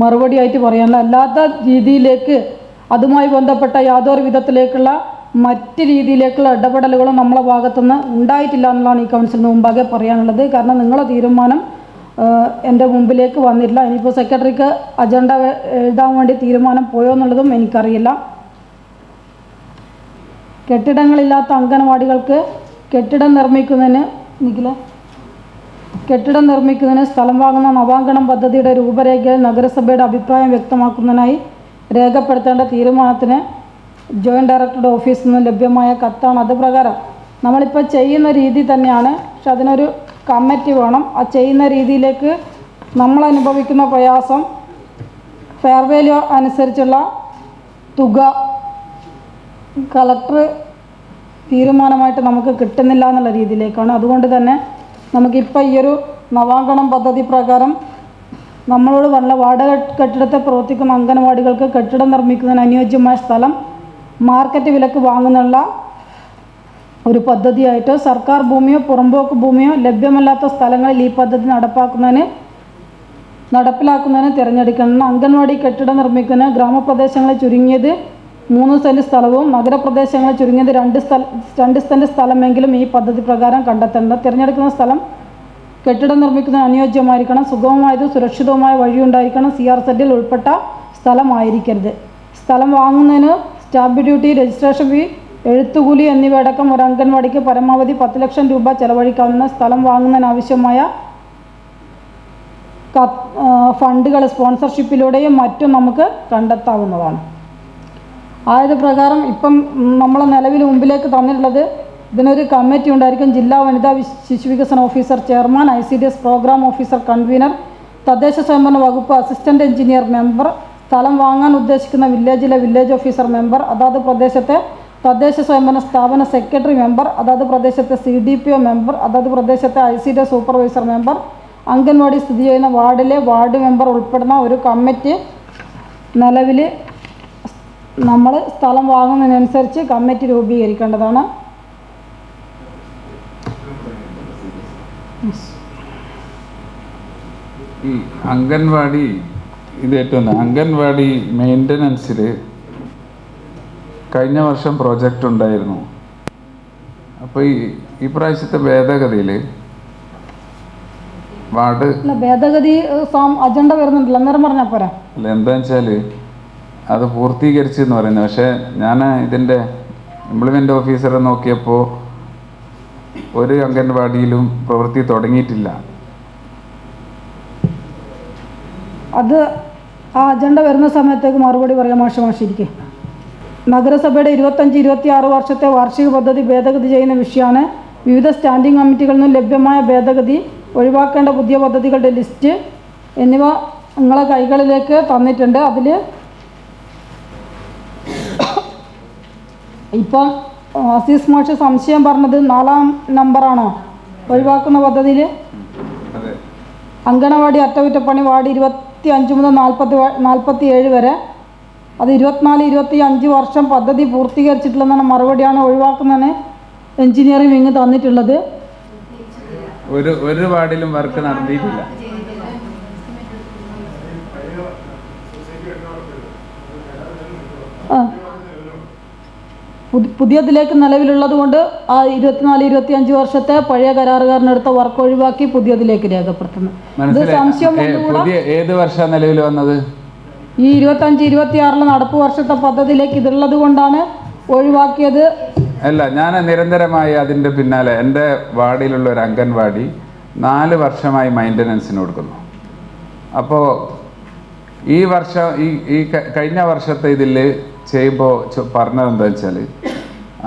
മറുപടിയായിട്ട് പറയാനുള്ളത്. അല്ലാത്ത രീതിയിലേക്ക് അതുമായി ബന്ധപ്പെട്ട യാതൊരു വിധത്തിലേക്കുള്ള മറ്റ് രീതിയിലേക്കുള്ള ഇടപെടലുകളും നമ്മളെ ഭാഗത്തുനിന്ന് ഉണ്ടായിട്ടില്ല എന്നുള്ളതാണ് ഈ കൗൺസിലിന് മുമ്പാകെ പറയാനുള്ളത്. കാരണം നിങ്ങളെ തീരുമാനം എൻ്റെ മുമ്പിലേക്ക് വന്നില്ല. ഇനിയിപ്പോൾ സെക്രട്ടറിക്ക് അജണ്ട എഴുതാൻ വേണ്ടി തീരുമാനം പോയോ എന്നുള്ളതും എനിക്കറിയില്ല. കെട്ടിടങ്ങളില്ലാത്ത അംഗനവാടികൾക്ക് കെട്ടിടം നിർമ്മിക്കുന്നതിന് സ്ഥലം വാങ്ങുന്ന നവാങ്കണം പദ്ധതിയുടെ രൂപരേഖയിൽ നഗരസഭയുടെ അഭിപ്രായം വ്യക്തമാക്കുന്നതിനായി രേഖപ്പെടുത്തേണ്ട തീരുമാനത്തിന് ജോയിൻറ്റ് ഡയറക്ടറുടെ ഓഫീസിൽ നിന്ന് ലഭ്യമായ കത്താണ്. അത് പ്രകാരം നമ്മളിപ്പോൾ ചെയ്യുന്ന രീതി തന്നെയാണ്. പക്ഷെ അതിനൊരു കമ്മിറ്റി വേണം. ആ ചെയ്യുന്ന രീതിയിലേക്ക് നമ്മൾ അനുഭവിക്കുന്ന പ്രയാസം ഫെയർ വാല്യൂ അനുസരിച്ചുള്ള തുക കളക്ടർ തീരുമാനമായിട്ട് നമുക്ക് കിട്ടുന്നില്ല എന്നുള്ള രീതിയിലേക്കാണ്. അതുകൊണ്ട് തന്നെ നമുക്കിപ്പോൾ ഈ ഒരു നവാങ്കണം പദ്ധതി പ്രകാരം നമ്മളോട് പറഞ്ഞ വാടക കെട്ടിടത്തെ പ്രവർത്തിക്കുന്ന അംഗനവാടികൾക്ക് കെട്ടിടം നിർമ്മിക്കുന്നതിന് അനുയോജ്യമായ സ്ഥലം മാർക്കറ്റ് വിലക്ക് വാങ്ങുന്നുള്ള ഒരു പദ്ധതിയായിട്ട് സർക്കാർ ഭൂമിയോ പുറമ്പോക്ക് ഭൂമിയോ ലഭ്യമല്ലാത്ത സ്ഥലങ്ങളിൽ ഈ പദ്ധതി നടപ്പിലാക്കുന്നതിന് തിരഞ്ഞെടുക്കണം. അംഗൻവാടി കെട്ടിടം നിർമ്മിക്കുന്നതിന് ഗ്രാമപ്രദേശങ്ങളിൽ ചുരുങ്ങിയത് 3 സെൻറ്റ് സ്ഥലവും നഗരപ്രദേശങ്ങളിൽ ചുരുങ്ങിയത് 2 സെൻറ്റ് സ്ഥലമെങ്കിലും ഈ പദ്ധതി പ്രകാരം കണ്ടെത്തേണ്ടത്. തിരഞ്ഞെടുക്കുന്ന സ്ഥലം കെട്ടിടം നിർമ്മിക്കുന്നതിന് അനുയോജ്യമായിരിക്കണം. സുഗമമായതും സുരക്ഷിതവുമായ വഴിയുണ്ടായിരിക്കണം. CRZ ഉൾപ്പെട്ട സ്ഥലമായിരിക്കരുത്. സ്ഥലം വാങ്ങുന്നതിന് സ്റ്റാമ്പ് ഡ്യൂട്ടി, രജിസ്ട്രേഷൻ ഫീ, എഴുത്തുകൂലി എന്നിവയടക്കം ഒരു അംഗൻവാടിക്ക് പരമാവധി 10 ലക്ഷം രൂപ ചെലവഴിക്കാവുന്ന സ്ഥലം വാങ്ങുന്നതിനാവശ്യമായ ഫണ്ടുകൾ സ്പോൺസർഷിപ്പിലൂടെയും മറ്റും നമുക്ക് കണ്ടെത്താവുന്നതാണ്. ആയത് പ്രകാരം ഇപ്പം നമ്മൾ നിലവിൽ മുമ്പിലേക്ക് തന്നിട്ടുള്ളത് ഇതിനൊരു കമ്മിറ്റി ഉണ്ടായിരിക്കും. ജില്ലാ വനിതാ ശിശു വികസന officer chairman, ICDS programme officer convener, തദ്ദേശ സ്വയംഭരണ വകുപ്പ് അസിസ്റ്റന്റ് എഞ്ചിനീയർ മെമ്പർ, സ്ഥലം വാങ്ങാൻ ഉദ്ദേശിക്കുന്ന വില്ലേജിലെ വില്ലേജ് ഓഫീസർ മെമ്പർ, അതാത് പ്രദേശത്തെ തദ്ദേശ സ്വയംഭരണ സ്ഥാപന സെക്രട്ടറി മെമ്പർ, അതാത് പ്രദേശത്തെ CDPO മെമ്പർ, അതാത് പ്രദേശത്തെ ICDS സൂപ്പർവൈസർ മെമ്പർ, അംഗൻവാടി സ്ഥിതി ചെയ്യുന്ന വാർഡിലെ വാർഡ് മെമ്പർ ഉൾപ്പെടുന്ന ഒരു കമ്മിറ്റി നിലവിൽ നമ്മൾ സ്ഥലം വാങ്ങുന്നതിനനുസരിച്ച് കമ്മിറ്റി രൂപീകരിക്കേണ്ടതാണ്. ഈ അംഗൻവാടി ഇത് ഏറ്റവും അംഗൻവാടി മെയിൻ്റനൻസിൽ കഴിഞ്ഞ വർഷം പ്രോജക്റ്റ് ഉണ്ടായിരുന്നു. അപ്പോൾ ഈ പ്രാവശ്യത്തെ ഭേദഗതിയിൽ വാർഡ് ഭേദഗതി അജണ്ട വരുന്നുണ്ടല്ലോ, അന്നേരം പറഞ്ഞാൽ പോരാ. അല്ല, എന്താണെന്ന് വെച്ചാൽ അത് പൂർത്തീകരിച്ചെന്ന് പറയുന്നത്. പക്ഷേ ഞാൻ ഇതിൻ്റെ ഇംപ്ലിമെൻ്റ് ഓഫീസറെ നോക്കിയപ്പോൾ ഒരു അംഗൻവാടിയിലും പ്രവൃത്തി തുടങ്ങിയിട്ടില്ല. അത് ആ അജണ്ട വരുന്ന സമയത്തേക്ക് മറുപടി പറയാം. മാഷിരിക്കെ നഗരസഭയുടെ 25-26 വർഷത്തെ വാർഷിക പദ്ധതി ഭേദഗതി ചെയ്യുന്ന വിഷയമാണ്. വിവിധ സ്റ്റാൻഡിംഗ് കമ്മിറ്റികളിൽ നിന്നും ലഭ്യമായ ഭേദഗതി, ഒഴിവാക്കേണ്ട പുതിയ പദ്ധതികളുടെ ലിസ്റ്റ് എന്നിവ നിങ്ങളെ കൈകളിലേക്ക് തന്നിട്ടുണ്ട്. അതിൽ ഇപ്പം അസീസ് മാഷ് സംശയം പറഞ്ഞത് 4-ാം നമ്പറാണോ ഒഴിവാക്കുന്ന പദ്ധതിയിൽ? അങ്കണവാടി അറ്റകുറ്റപ്പണി വാർഡ് 25 മുതൽ 47 വരെ, അത് 24-25 വർഷം പദ്ധതി പൂർത്തീകരിച്ചിട്ടില്ലെന്നാണ് മറുപടിയാണ് ഒഴിവാക്കുന്നതിന് എഞ്ചിനീയറിംഗ് വിങ് തന്നിട്ടുള്ളത്. ഒരു വാർഡിലും വർക്ക് നടത്തിയിട്ടില്ല. പുതിയതിലേക്ക് നിലവിലുള്ളത് കൊണ്ട് ആ 24-25 വർഷത്തെ പഴയ കരാറുകാരനെടുത്ത വർക്ക് ഒഴിവാക്കി പുതിയതിലേക്ക് രേഖപ്പെടുത്തുന്നു. ഇത് സംശയം ഏത് വർഷം നിലവിൽ വന്നത്? ഈ 25-26 നടപ്പ് വർഷത്തെ പദ്ധതിയിലേക്ക് ഇതുള്ളത് കൊണ്ടാണ് ഒഴിവാക്കിയത്. അല്ല, ഞാൻ നിരന്തരമായി അതിൻ്റെ പിന്നാലെ എൻ്റെ വാർഡിലുള്ള ഒരു അംഗൻവാടി 4 വർഷമായി മെയിൻ്റനൻസിന് കൊടുക്കുന്നു. അപ്പോൾ ഈ വർഷം ഈ കഴിഞ്ഞ വർഷത്തെ ഇതിൽ ചെയ്യുമ്പോൾ പറഞ്ഞത് എന്താ വെച്ചാൽ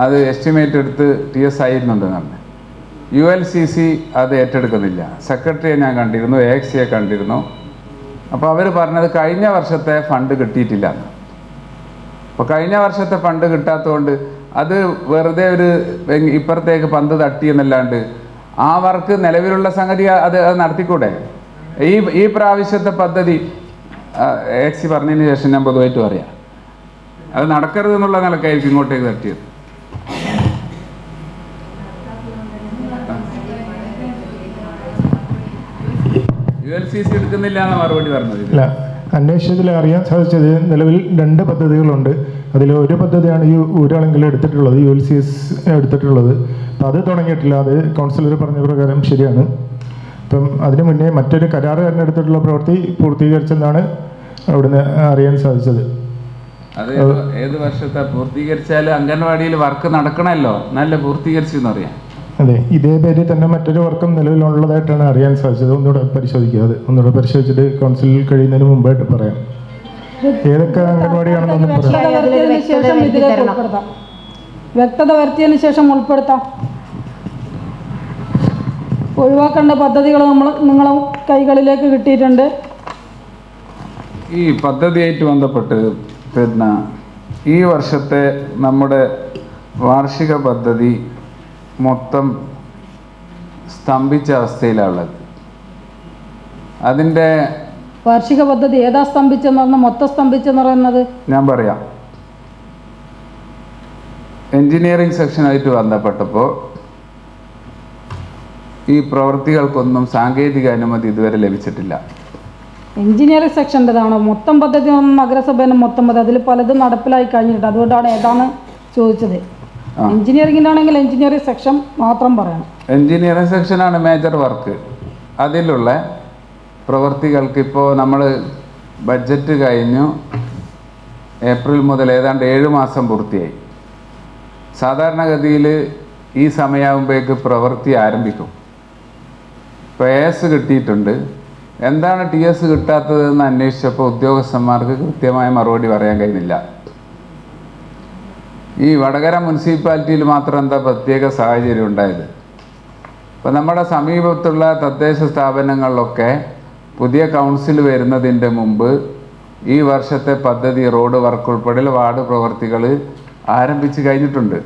അത് എസ്റ്റിമേറ്റ് എടുത്ത് TS ആയിരുന്നുണ്ടെന്ന് പറഞ്ഞു. ULCC അത് ഏറ്റെടുക്കുന്നില്ല. സെക്രട്ടറിയെ ഞാൻ കണ്ടിരുന്നു, AXയെ കണ്ടിരുന്നു. അപ്പോൾ അവർ പറഞ്ഞത് കഴിഞ്ഞ വർഷത്തെ ഫണ്ട് കിട്ടിയിട്ടില്ല എന്ന്. അപ്പോൾ കഴിഞ്ഞ വർഷത്തെ ഫണ്ട് കിട്ടാത്തതുകൊണ്ട് അത് വെറുതെ ഒരു ഇപ്പുറത്തേക്ക് പന്ത് തട്ടി എന്നല്ലാണ്ട് ആ വർക്ക് നിലവിലുള്ള സംഗതി അത് നടത്തിക്കൂടെ? ഈ പ്രാവശ്യത്തെ പദ്ധതി AXC പറഞ്ഞതിന് ശേഷം ഞാൻ പൊതുവായിട്ട് പറയാം, അത് നടക്കരുത് എന്നുള്ള നിലക്കായിരിക്കും ഇങ്ങോട്ടേക്ക് തട്ടിയത്. ULCC എടുക്കുന്നില്ല എന്ന മറുപടി പറഞ്ഞത്. ഇല്ല, അന്വേഷണത്തിൽ അറിയാൻ സാധിച്ചത് നിലവിൽ 2 പദ്ധതികളുണ്ട്. അതിൽ ഒരു പദ്ധതിയാണ് ഈ ഊരാളെങ്കിലും എടുത്തിട്ടുള്ളത്, ULCS എടുത്തിട്ടുള്ളത്. അപ്പം അത് തുടങ്ങിയിട്ടില്ല. അത് കൗൺസിലർ പറഞ്ഞ പ്രകാരം ശരിയാണ്. അപ്പം അതിനു മുന്നേ മറ്റൊരു കരാറുകാരൻ എടുത്തിട്ടുള്ള പ്രവൃത്തി പൂർത്തീകരിച്ചെന്നാണ് അവിടുന്ന് അറിയാൻ സാധിച്ചത്. അത് ഏത് വർഷത്തെ പൂർത്തീകരിച്ചാൽ അംഗൻവാടിയിൽ വർക്ക് നടക്കണമല്ലോ, നല്ല പൂർത്തീകരിച്ചു എന്ന് പറയാം. അതെ, ഇതേ പേരിൽ തന്നെ മറ്റൊരു വർക്കും നിലവിലുള്ളതായിട്ടാണ് അറിയാൻ സാധിച്ചത്. ഒന്നുകൂടെ പരിശോധിക്കുക. അത് ഒന്നുകൂടെ പരിശോധിച്ചിട്ട് കൗൺസിലിൽ കഴിയുന്നതിന് മുമ്പായിട്ട് പറയാം ഏതൊക്കെ അംഗൻവാടിയാണെന്നൊന്നും പറയാം. വ്യക്തത വരുത്തിയതിനു ശേഷം ഉൾപ്പെടുത്താം. ഒഴിവാക്കേണ്ട പദ്ധതികൾ നിങ്ങളെ കൈകളിലേക്ക് കിട്ടിയിട്ടുണ്ട്. ഈ പദ്ധതിയായിട്ട് ബന്ധപ്പെട്ട് പിന്നെ ഈ വർഷത്തെ നമ്മുടെ വാർഷിക പദ്ധതി മൊത്തം സ്തംഭിച്ച അവസ്ഥയിലുള്ളത്. അതിൻ്റെ വാർഷിക പദ്ധതി ഏതാ സ്തംഭിച്ചെന്ന് പറഞ്ഞാൽ മൊത്തം സ്തംഭിച്ചെന്ന് പറയുന്നത്? ഞാൻ പറയാം. എൻജിനീയറിംഗ് സെക്ഷനായിട്ട് ബന്ധപ്പെട്ടപ്പോൾ ഈ പ്രവൃത്തികൾക്കൊന്നും സാങ്കേതിക അനുമതി ഇതുവരെ ലഭിച്ചിട്ടില്ല. എഞ്ചിനീയറിംഗ് സെക്ഷൻ്റെതാണോ? മൊത്തം പദ്ധതി ഒന്നും നഗരസഭേൻ്റെ മൊത്തം പദ്ധതി അതിൽ പലതും നടപ്പിലായി കഴിഞ്ഞിട്ടുണ്ട്. അതുകൊണ്ടാണ് ഏതാണ് ചോദിച്ചത്. എഞ്ചിനീയറിംഗിൻ്റെ ആണെങ്കിൽ എഞ്ചിനീയറിംഗ് സെക്ഷൻ മാത്രം പറയണം. എഞ്ചിനീയറിംഗ് സെക്ഷനാണ് മേജർ വർക്ക്. അതിലുള്ള പ്രവൃത്തികൾക്ക് ഇപ്പോൾ നമ്മൾ ബഡ്ജറ്റ് കഴിഞ്ഞു, ഏപ്രിൽ മുതൽ ഏതാണ്ട് 7 മാസം പൂർത്തിയായി. സാധാരണഗതിയിൽ ഈ സമയമാകുമ്പോഴേക്ക് പ്രവൃത്തി ആരംഭിക്കും. ഇപ്പോൾ AS കിട്ടിയിട്ടുണ്ട്. എന്താണ് TS കിട്ടാത്തതെന്ന് അന്വേഷിച്ചപ്പോൾ ഉദ്യോഗസ്ഥന്മാർക്ക് കൃത്യമായ മറുപടി പറയാൻ കഴിയുന്നില്ല. ഈ വടകര മുനിസിപ്പാലിറ്റിയിൽ മാത്രം എന്താ പ്രത്യേക സാഹചര്യം ഉണ്ടായത്? ഇപ്പോൾ നമ്മുടെ സമീപത്തുള്ള തദ്ദേശ സ്ഥാപനങ്ങളിലൊക്കെ പുതിയ കൗൺസിൽ വരുന്നതിൻ്റെ മുമ്പ് ഈ വർഷത്തെ പദ്ധതി റോഡ് വർക്ക് ഉൾപ്പെടെയുള്ള വാർഡ് പ്രവർത്തികൾ ആരംഭിച്ച് കഴിഞ്ഞിട്ടുണ്ട്.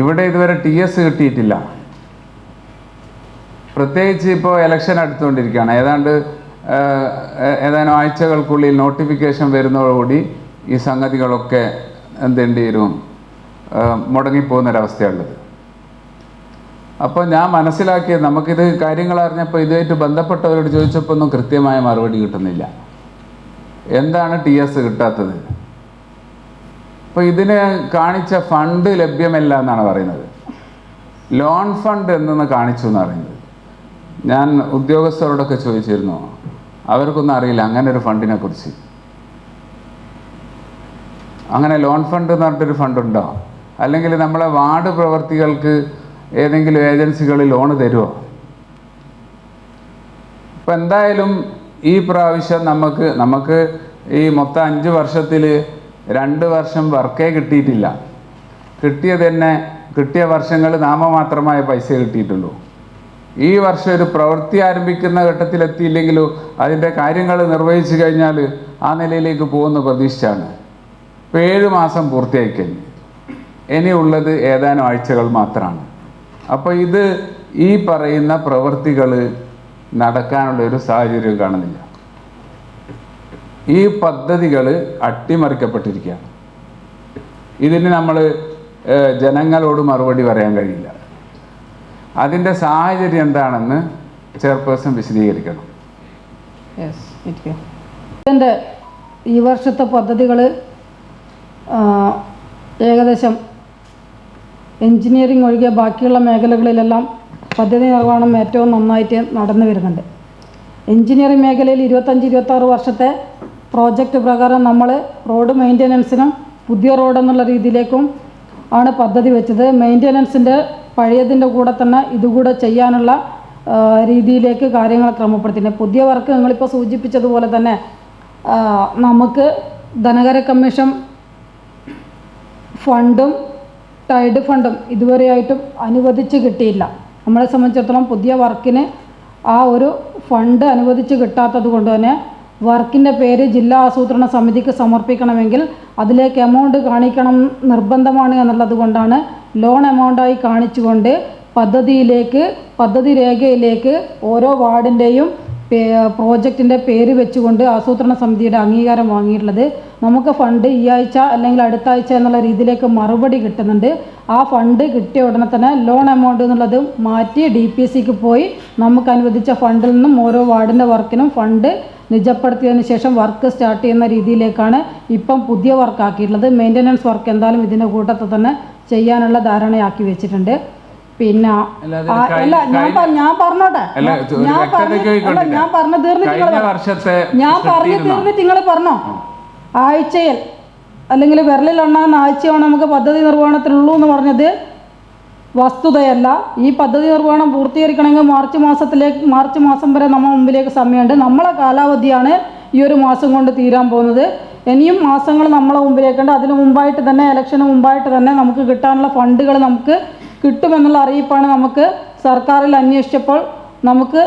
ഇവിടെ ഇതുവരെ TS കിട്ടിയിട്ടില്ല. പ്രത്യേകിച്ച് ഇപ്പോൾ ഇലക്ഷൻ അടുത്തുകൊണ്ടിരിക്കുകയാണ്. ഏതാനും ആഴ്ചകൾക്കുള്ളിൽ നോട്ടിഫിക്കേഷൻ വരുന്നതോടുകൂടി ഈ സംഗതികളൊക്കെ എന്തെണ്ടി വരും, മുടങ്ങിപ്പോകുന്നൊരവസ്ഥയുള്ളത്. അപ്പോൾ ഞാൻ മനസ്സിലാക്കിയത്, നമുക്കിത് കാര്യങ്ങൾ അറിഞ്ഞപ്പോൾ ഇതുമായിട്ട് ബന്ധപ്പെട്ടവരോട് ചോദിച്ചപ്പോൾ ഒന്നും കൃത്യമായ മറുപടി കിട്ടുന്നില്ല. എന്താണ് TS കിട്ടാത്തത്? അപ്പോൾ ഇതിന് കാണിച്ച ഫണ്ട് ലഭ്യമല്ല എന്നാണ് പറയുന്നത്. ലോൺ ഫണ്ട് എന്നൊന്ന് കാണിച്ചു എന്ന് പറയുന്നത്. ഞാൻ ഉദ്യോഗസ്ഥരോടൊക്കെ ചോദിച്ചിരുന്നു, അവർക്കൊന്നും അറിയില്ല അങ്ങനെ ഒരു ഫണ്ടിനെ കുറിച്ച്. അങ്ങനെ ലോൺ ഫണ്ട് എന്ന് പറഞ്ഞിട്ടൊരു ഫണ്ടുണ്ടോ? അല്ലെങ്കിൽ നമ്മളെ വാർഡ് പ്രവർത്തികൾക്ക് ഏതെങ്കിലും ഏജൻസികൾ ലോണ് തരുമോ? ഇപ്പം എന്തായാലും ഈ പ്രാവശ്യം നമുക്ക് ഈ മൊത്തം 5 വർഷത്തിൽ 2 വർഷം വർക്കേ കിട്ടിയിട്ടില്ല. കിട്ടിയ വർഷങ്ങൾ നാമമാത്രമായ പൈസ കിട്ടിയിട്ടുള്ളൂ. ഈ വർഷം ഒരു പ്രവൃത്തി ആരംഭിക്കുന്ന ഘട്ടത്തിലെത്തിയില്ലെങ്കിലോ അതിൻ്റെ കാര്യങ്ങൾ നിർവഹിച്ചു കഴിഞ്ഞാൽ ആ നിലയിലേക്ക് പോകുന്ന പ്രതീക്ഷിച്ചാണ്. ഇപ്പോൾ 7 മാസം പൂർത്തിയായി കഴിഞ്ഞു. ഇനിയുള്ളത് ഏതാനും ആഴ്ചകൾ മാത്രമാണ്. അപ്പോൾ ഈ പറയുന്ന പ്രവൃത്തികൾ നടക്കാനുള്ള ഒരു സാഹചര്യം കാണുന്നില്ല. ഈ പദ്ധതികൾ അട്ടിമറിക്കപ്പെട്ടിരിക്കുകയാണ്. ഇതിന് നമ്മൾ ജനങ്ങളോട് മറുപടി പറയാൻ കഴിയില്ല. അതിൻ്റെ സാഹചര്യം എന്താണെന്ന് ചെയർപേഴ്സൺ വിശദീകരിക്കണം. ഇതിൻ്റെ ഈ വർഷത്തെ പദ്ധതികൾ ഏകദേശം എൻജിനീയറിംഗ് ഒഴികെ ബാക്കിയുള്ള മേഖലകളിലെല്ലാം പദ്ധതി നിർവഹണം ഏറ്റവും നന്നായിട്ട് നടന്നു വരുന്നുണ്ട്. എൻജിനീയറിംഗ് മേഖലയിൽ 25-26 വർഷത്തെ പ്രോജക്റ്റ് പ്രകാരം നമ്മൾ റോഡ് മെയിൻ്റനൻസിനും പുതിയ റോഡ് എന്നുള്ള രീതിയിലേക്കും ആണ് പദ്ധതി വെച്ചത്. മെയിൻ്റനൻസിൻ്റെ പഴയതിൻ്റെ കൂടെ തന്നെ ഇതുകൂടെ ചെയ്യാനുള്ള രീതിയിലേക്ക് കാര്യങ്ങൾ ക്രമപ്പെടുത്തിയിട്ടുണ്ട്. പുതിയ വർക്ക് നിങ്ങളിപ്പോൾ സൂചിപ്പിച്ചതുപോലെ തന്നെ നമുക്ക് ധനകാര്യ കമ്മീഷൻ ഫണ്ടും ടൈഡ് ഫണ്ടും ഇതുവരെയായിട്ടും അനുവദിച്ച് കിട്ടിയില്ല. നമ്മളെ സംബന്ധിച്ചിടത്തോളം പുതിയ വർക്കിന് ആ ഒരു ഫണ്ട് അനുവദിച്ച് കിട്ടാത്തത് കൊണ്ട് തന്നെ വർക്കിൻ്റെ പേര് ജില്ലാ ആസൂത്രണ സമിതിക്ക് സമർപ്പിക്കണമെങ്കിൽ അതിലേക്ക് എമൗണ്ട് കാണിക്കണം നിർബന്ധമാണ് എന്നുള്ളത് കൊണ്ടാണ് ലോൺ എമൗണ്ടായി കാണിച്ചുകൊണ്ട് പദ്ധതി രേഖയിലേക്ക് ഓരോ വാർഡിൻ്റെയും പ്രോജക്റ്റിൻ്റെ പേര് വെച്ചുകൊണ്ട് ആസൂത്രണ സമിതിയുടെ അംഗീകാരം വാങ്ങിയിട്ടുള്ളത്. നമുക്ക് ഫണ്ട് ഈ ആഴ്ച അല്ലെങ്കിൽ അടുത്ത ആഴ്ച എന്നുള്ള രീതിയിലേക്ക് മറുപടി കിട്ടുന്നുണ്ട്. ആ ഫണ്ട് കിട്ടിയ ഉടനെ തന്നെ ലോൺ എമൗണ്ട് എന്നുള്ളത് മാറ്റി DPCക്ക് പോയി നമുക്ക് അനുവദിച്ച ഫണ്ടിൽ നിന്നും ഓരോ വാർഡിൻ്റെ വർക്കിനും ഫണ്ട് നിജപ്പെടുത്തിയതിന് ശേഷം വർക്ക് സ്റ്റാർട്ട് ചെയ്യുന്ന രീതിയിലേക്കാണ് ഇപ്പം പുതിയ വർക്ക് ആക്കിയിട്ടുള്ളത്. മെയിൻ്റനൻസ് വർക്ക് എന്തായാലും ഇതിൻ്റെ കൂട്ടത്തിൽ തന്നെ ചെയ്യാനുള്ള ധാരണയാക്കി വെച്ചിട്ടുണ്ട്. പിന്നെ ഞാൻ പറഞ്ഞോട്ടെ, ഞാൻ പറഞ്ഞു തീർന്നിട്ട് നിങ്ങൾ പറഞ്ഞോ. ആഴ്ചയിൽ അല്ലെങ്കിൽ വിരലിലെണ്ണാകുന്ന ആഴ്ചയാണ് നമുക്ക് പദ്ധതി നിർവഹണത്തിനുള്ളൂ എന്ന് പറഞ്ഞത് വസ്തുതയല്ല. ഈ പദ്ധതി നിർവഹണം പൂർത്തീകരിക്കണമെങ്കിൽ മാർച്ച് മാസം വരെ നമ്മൾ മുമ്പിലേക്ക് സമയമുണ്ട്. നമ്മളെ കാലാവധിയാണ് ഈ ഒരു മാസം കൊണ്ട് തീരാൻ പോകുന്നത്. ഇനിയും മാസങ്ങൾ നമ്മളെ മുമ്പിലേക്കുണ്ട്. അതിന് മുമ്പായിട്ട് തന്നെ ഇലക്ഷന് മുമ്പായിട്ട് തന്നെ നമുക്ക് കിട്ടാനുള്ള ഫണ്ടുകൾ നമുക്ക് കിട്ടുമെന്നുള്ള അറിയിപ്പാണ് നമുക്ക് സർക്കാരിൽ അന്വേഷിച്ചപ്പോൾ നമുക്ക്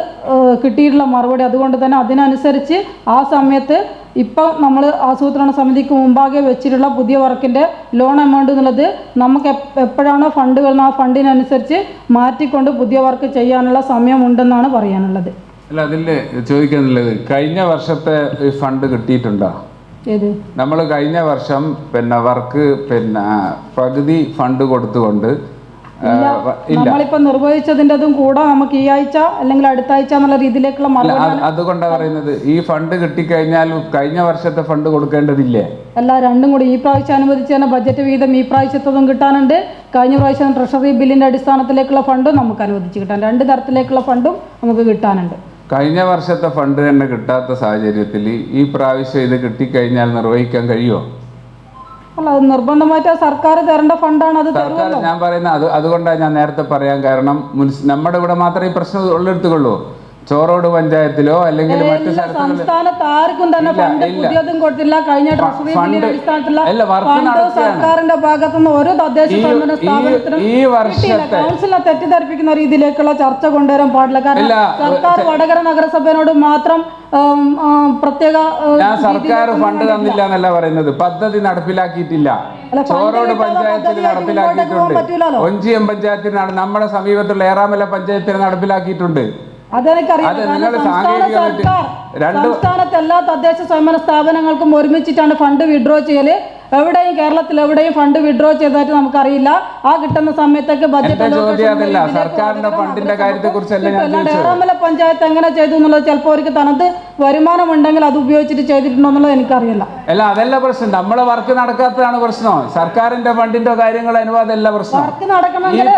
കിട്ടിയിട്ടുള്ള മറുപടി. അതുകൊണ്ട് തന്നെ അതിനനുസരിച്ച് ആ സമയത്ത് ഇപ്പം നമ്മൾ ആസൂത്രണ സമിതിക്ക് മുമ്പാകെ വെച്ചിട്ടുള്ള പുതിയ വർക്കിൻ്റെ ലോൺ എമൗണ്ട് എന്നുള്ളത് നമുക്ക് എപ്പോഴാണോ ഫണ്ട് വരുന്നത് ആ ഫണ്ടിനനുസരിച്ച് മാറ്റിക്കൊണ്ട് പുതിയ വർക്ക് ചെയ്യാനുള്ള സമയമുണ്ടെന്നാണ് പറയാനുള്ളത്. അല്ല, അതിൽ ചോദിക്കാനുള്ളത് കഴിഞ്ഞ വർഷത്തെ ഫണ്ട് കിട്ടിയിട്ടുണ്ടോ? ഏത്? നമ്മൾ കഴിഞ്ഞ വർഷം വർക്ക് പകുതി ഫണ്ട് കൊടുത്തുകൊണ്ട് നമ്മളിപ്പോ നിർവഹിച്ചതിൻ്റെതും കൂടെ നമുക്ക് ഈ ആഴ്ച അല്ലെങ്കിൽ അടുത്ത ആഴ്ച എന്നുള്ള രീതിയിലേക്കുള്ള മറുപടി. അതുകൊണ്ടാണ് പറയുന്നത് ഈ ഫണ്ട് കിട്ടിക്കഴിഞ്ഞാൽ കഴിഞ്ഞ വർഷത്തെ ഫണ്ട് കൊടുക്കേണ്ടതില്ലേ? അല്ല, രണ്ടും കൂടി ഈ പ്രാവശ്യം അനുവദിച്ച് തന്നെ ബജറ്റ് വീതം ഈ പ്രാവശ്യത്തതും കിട്ടാനുണ്ട്, കഴിഞ്ഞ പ്രാവശ്യം ട്രഷറി ബില്ലിന്റെ അടിസ്ഥാനത്തിലേക്കുള്ള ഫണ്ടും നമുക്ക് അനുവദിച്ച് കിട്ടാൻ, രണ്ട് തരത്തിലേക്കുള്ള ഫണ്ടും നമുക്ക് കിട്ടാനുണ്ട്. കഴിഞ്ഞ വർഷത്തെ ഫണ്ട് തന്നെ കിട്ടാത്ത സാഹചര്യത്തിൽ ഈ പ്രാവശ്യം ഇത് കിട്ടിക്കഴിഞ്ഞാൽ നിർവഹിക്കാൻ കഴിയുമോ? അല്ല, അത് നിർബന്ധമായിട്ട് സർക്കാർ തരേണ്ട ഫണ്ടാണ്, അത് സർക്കാർ. ഞാൻ പറയുന്നത് അതുകൊണ്ടാണ് ഞാൻ നേരത്തെ പറയാൻ കാരണം, നമ്മുടെ ഇവിടെ മാത്രമേ ഈ പ്രശ്നം ഉള്ളെടുത്തുള്ളൂ. ചോറോട് പഞ്ചായത്തിലോ അല്ലെങ്കിൽ മറ്റു സംസ്ഥാനത്ത് ആർക്കും തന്നെ ഫണ്ട് പുതിയതും കൊടുത്തില്ല. കഴിഞ്ഞ ട്രഷറി ബില്ലിന്റെ അടിസ്ഥാനത്തിലുള്ള ഫണ്ട് സർക്കാരിന്റെ ഭാഗത്തുനിന്ന് ഓരോ തദ്ദേശ സ്വയംഭരണ സ്ഥാപനത്തിനും കിട്ടിയില്ല. കൗൺസിലിനെ തെറ്റിദ്ധരിപ്പിക്കുന്ന രീതിയിലേക്കുള്ള ചർച്ച കൊണ്ടുവരാൻ പാടില്ല. കാരണം സർക്കാർ വടകര നഗരസഭയോട് മാത്രം പ്രത്യേക സർക്കാർ ഫണ്ട് തന്നില്ല എന്നല്ല പറയുന്നത്, പദ്ധതി നടപ്പിലാക്കിയിട്ടില്ല. ചോറോട് പഞ്ചായത്തിൽ നടപ്പിലാക്കിയിട്ടുണ്ട്, ഒഞ്ചിയം പഞ്ചായത്തിനാണ്, നമ്മുടെ സമീപത്തുള്ള ഏറാമല പഞ്ചായത്തിന് നടപ്പിലാക്കിയിട്ടുണ്ട്. അതെനിക്കറിയാം. സംസ്ഥാനത്ത് എല്ലാ തദ്ദേശ സ്വയംഭരണ സ്ഥാപനങ്ങൾക്കും ഒരുമിച്ചിട്ടാണ് ഫണ്ട് വിഡ്രോ ചെയ്യല്. എവിടെയും കേരളത്തിൽ എവിടെയും ഫണ്ട് വിഡ്രോ ചെയ്തതായിട്ട് നമുക്കറിയില്ല. ആ കിട്ടുന്ന സമയത്തേക്ക് ബജറ്റ് സർക്കാരിന്റെ ഫണ്ടിന്റെ കാര്യത്തെക്കുറിച്ചല്ല ഏറാമല പഞ്ചായത്ത് എങ്ങനെ ചെയ്തു എന്നുള്ളത് ചിലപ്പോൾ അവർക്ക് തനത് വരുമാനം ഉണ്ടെങ്കിൽ അത് ഉപയോഗിച്ചിട്ട് ചെയ്തിട്ടുണ്ടോ എന്നുള്ളത് എനിക്കറിയില്ല. അല്ല, അതല്ല പ്രശ്നം, നമ്മളെ വർക്ക് നടക്കാത്തതാണ് പ്രശ്നം. സർക്കാരിന്റെ ഫണ്ടിന്റെ കാര്യങ്ങൾ അനുവാദമല്ല പ്രശ്നം. വർക്ക് നടക്കണമെങ്കിൽ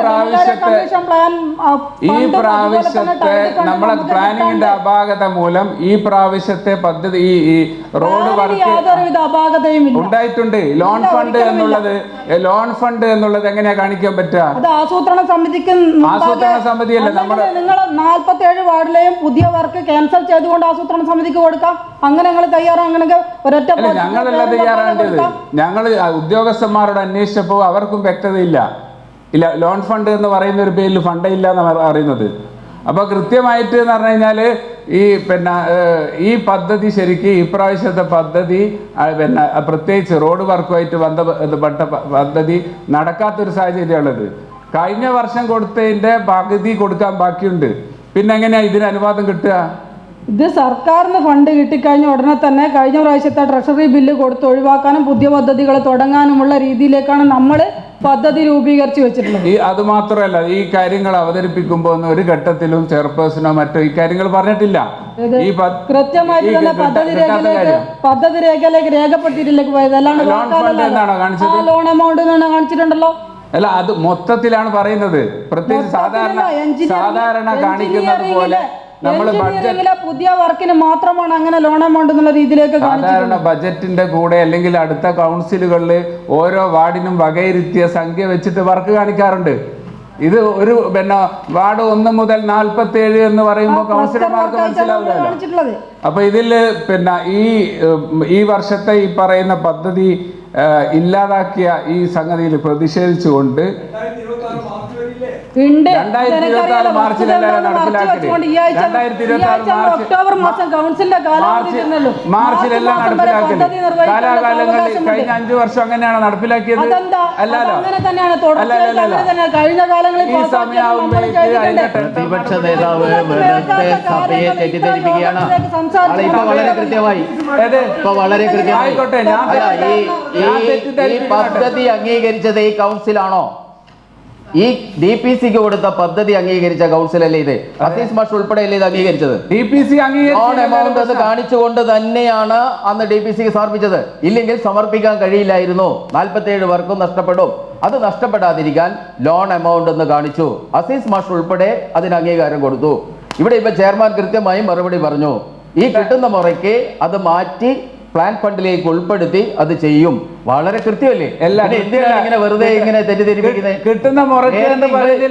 ഈ പ്രാവശ്യത്തെ നമ്മളെ പ്ലാനിങ്ങിന്റെ അപാകത മൂലം ഈ പ്രാവശ്യത്തെ പദ്ധതി ഈ റോഡ് വർക്ക് യാതൊരുവിധ അപാകതയും ഉണ്ടായിട്ടുണ്ട്. ലോൺ ഫണ്ട് എന്നുള്ളത് എങ്ങനെയാ കാണിക്കാൻ പറ്റുക? അത് ആസൂത്രണ സമിതിക്ക്, ആസൂത്രണ സമിതിയല്ല നമ്മുടെ. നിങ്ങൾ 47 വാർഡിലെയും പുതിയ വർക്ക് ക്യാൻസൽ ചെയ്തുകൊണ്ട് ആസൂത്രണ സമിതിക്ക് കൊടുക്കാം. അങ്ങനെ നിങ്ങൾ തയ്യാറാണെങ്കിൽ ഒരൊറ്റ ഞങ്ങളല്ല തയ്യാറാകേണ്ടത്. ഞങ്ങൾ ഉദ്യോഗസ്ഥന്മാരോട് അന്വേഷിച്ചപ്പോൾ അവർക്കും വ്യക്തതയില്ല. ലോൺ ഫണ്ട് എന്ന് പറയുന്ന ഒരു പേരിൽ ഫണ്ട് ഇല്ല എന്ന് പറയുന്നത്. അപ്പോൾ കൃത്യമായിട്ട് എന്ന് പറഞ്ഞു കഴിഞ്ഞാൽ ഈ പദ്ധതി ശരിക്കും ഇപ്രാവശ്യത്തെ പദ്ധതി പ്രത്യേകിച്ച് റോഡ് വർക്കുമായിട്ട് ബന്ധപ്പെട്ട പദ്ധതി നടക്കാത്തൊരു സാഹചര്യമുള്ളത്. കഴിഞ്ഞ വർഷം കൊടുത്തതിൻ്റെ പകുതി കൊടുക്കാൻ ബാക്കിയുണ്ട്. പിന്നെ എങ്ങനെയാണ് ഇതിന് അനുവാദം കിട്ടുക? ഇത് സർക്കാരിന് ഫണ്ട് കിട്ടിക്കഴിഞ്ഞ ഉടനെ തന്നെ കഴിഞ്ഞ പ്രാവശ്യത്തെ ട്രഷറി ബില്ല് കൊടുത്ത് ഒഴിവാക്കാനും പുതിയ പദ്ധതികൾ തുടങ്ങാനുമുള്ള രീതിയിലേക്കാണ് നമ്മൾ പദ്ധതി രൂപീകരിച്ച് വെച്ചിട്ടുള്ളത്. അത് മാത്രമല്ല, ഈ കാര്യങ്ങൾ അവതരിപ്പിക്കുമ്പോൾ ഒരു ഘട്ടത്തിലും ചെയർപേഴ്സണോ മറ്റോ ഈ കാര്യങ്ങൾ പറഞ്ഞിട്ടില്ല. കൃത്യമായിട്ട് തന്നെ പദ്ധതി രേഖയിലേക്ക് രേഖപ്പെടുത്തിയിട്ടിലേക്ക് പോയത്. അല്ലാണ്ട് ലോൺ എമൗണ്ട് കാണിച്ചിട്ടുണ്ടല്ലോ. അല്ല, അത് മൊത്തത്തിലാണ് പറയുന്നത്. പ്രത്യേകിച്ച് സാധാരണ കാണിക്കുന്നത് പോലെ നമ്മൾ പുതിയ വർക്കിന് മാത്രമാണ് അങ്ങനെ ലോൺ എമൗണ്ട് എന്നുള്ള രീതിയിലേക്ക് സാധാരണ ബജറ്റിന്റെ കൂടെ അല്ലെങ്കിൽ അടുത്ത കൗൺസിലുകളിൽ ഓരോ വാർഡിനും വകയിരുത്തിയ സംഖ്യ വെച്ചിട്ട് വർക്ക് കാണിക്കാറുണ്ട്. ഇത് ഒരു വാർഡ് 1 മുതൽ 47 എന്ന് പറയുമ്പോൾ കൗൺസിലർമാർക്ക് മനസ്സിലാവില്ല. അപ്പൊ ഇതിൽ ഈ വർഷത്തെ ഈ പറയുന്ന പദ്ധതി ഇല്ലാതാക്കിയ ഈ സംഗതിയിൽ പ്രതിഷേധിച്ചുകൊണ്ട് 2026 മാർച്ചിലല്ല നടപ്പിലാക്കിയത്. 2026 ഒക്ടോബർ മാസം കൗൺസിലിന്റെ മാർച്ചിലെല്ലാം നടപ്പിലാക്കിയത്. കാലാകാലങ്ങളിൽ കഴിഞ്ഞ 5 വർഷം അങ്ങനെയാണ് നടപ്പിലാക്കിയത്. അല്ലല്ലോ, കഴിഞ്ഞ കാലങ്ങളിൽ ഈ സമയമാകുമ്പോഴേക്ക് പ്രതിപക്ഷ നേതാവ് വെറുതെ സഭയെ തെറ്റിദ്ധരിപ്പിക്കുകയാണ്. വളരെ കൃത്യമായി ഈ പദ്ധതി അംഗീകരിച്ചത് ഈ കൗൺസിലാണോ? ഈ DPC കൊടുത്ത പദ്ധതി അംഗീകരിച്ച കൗൺസിലല്ലേ ഇത്? അസീസ് മാഷ് ഉൾപ്പെടെയല്ലേ ഇത് അംഗീകരിച്ചത്? ലോൺ എമൗണ്ട് എന്ന് കാണിച്ചുകൊണ്ട് തന്നെയാണ് അന്ന് DPC സമർപ്പിച്ചത്. ഇല്ലെങ്കിൽ സമർപ്പിക്കാൻ കഴിയില്ലായിരുന്നു. 47 വർക്കും നഷ്ടപ്പെടും. അത് നഷ്ടപ്പെടാതിരിക്കാൻ ലോൺ എമൗണ്ട് എന്ന് കാണിച്ചു. അസീസ് മാഷ് ഉൾപ്പെടെ അതിന് അംഗീകാരം കൊടുത്തു. ഇവിടെ ഇപ്പൊ ചെയർമാൻ കൃത്യമായി മറുപടി പറഞ്ഞു. ഈ കിട്ടുന്ന മുറയ്ക്ക് അത് മാറ്റി പ്ലാൻ ഫണ്ടിലേക്ക് ഉൾപ്പെടുത്തി അത് ചെയ്യും. വളരെ കൃത്യമല്ലേ? എന്തിനാണ് ഇങ്ങനെ വെറുതെ ഇങ്ങനെ തെറ്റിദ്ധരിപ്പിക്കുന്നത്? കിട്ടുന്ന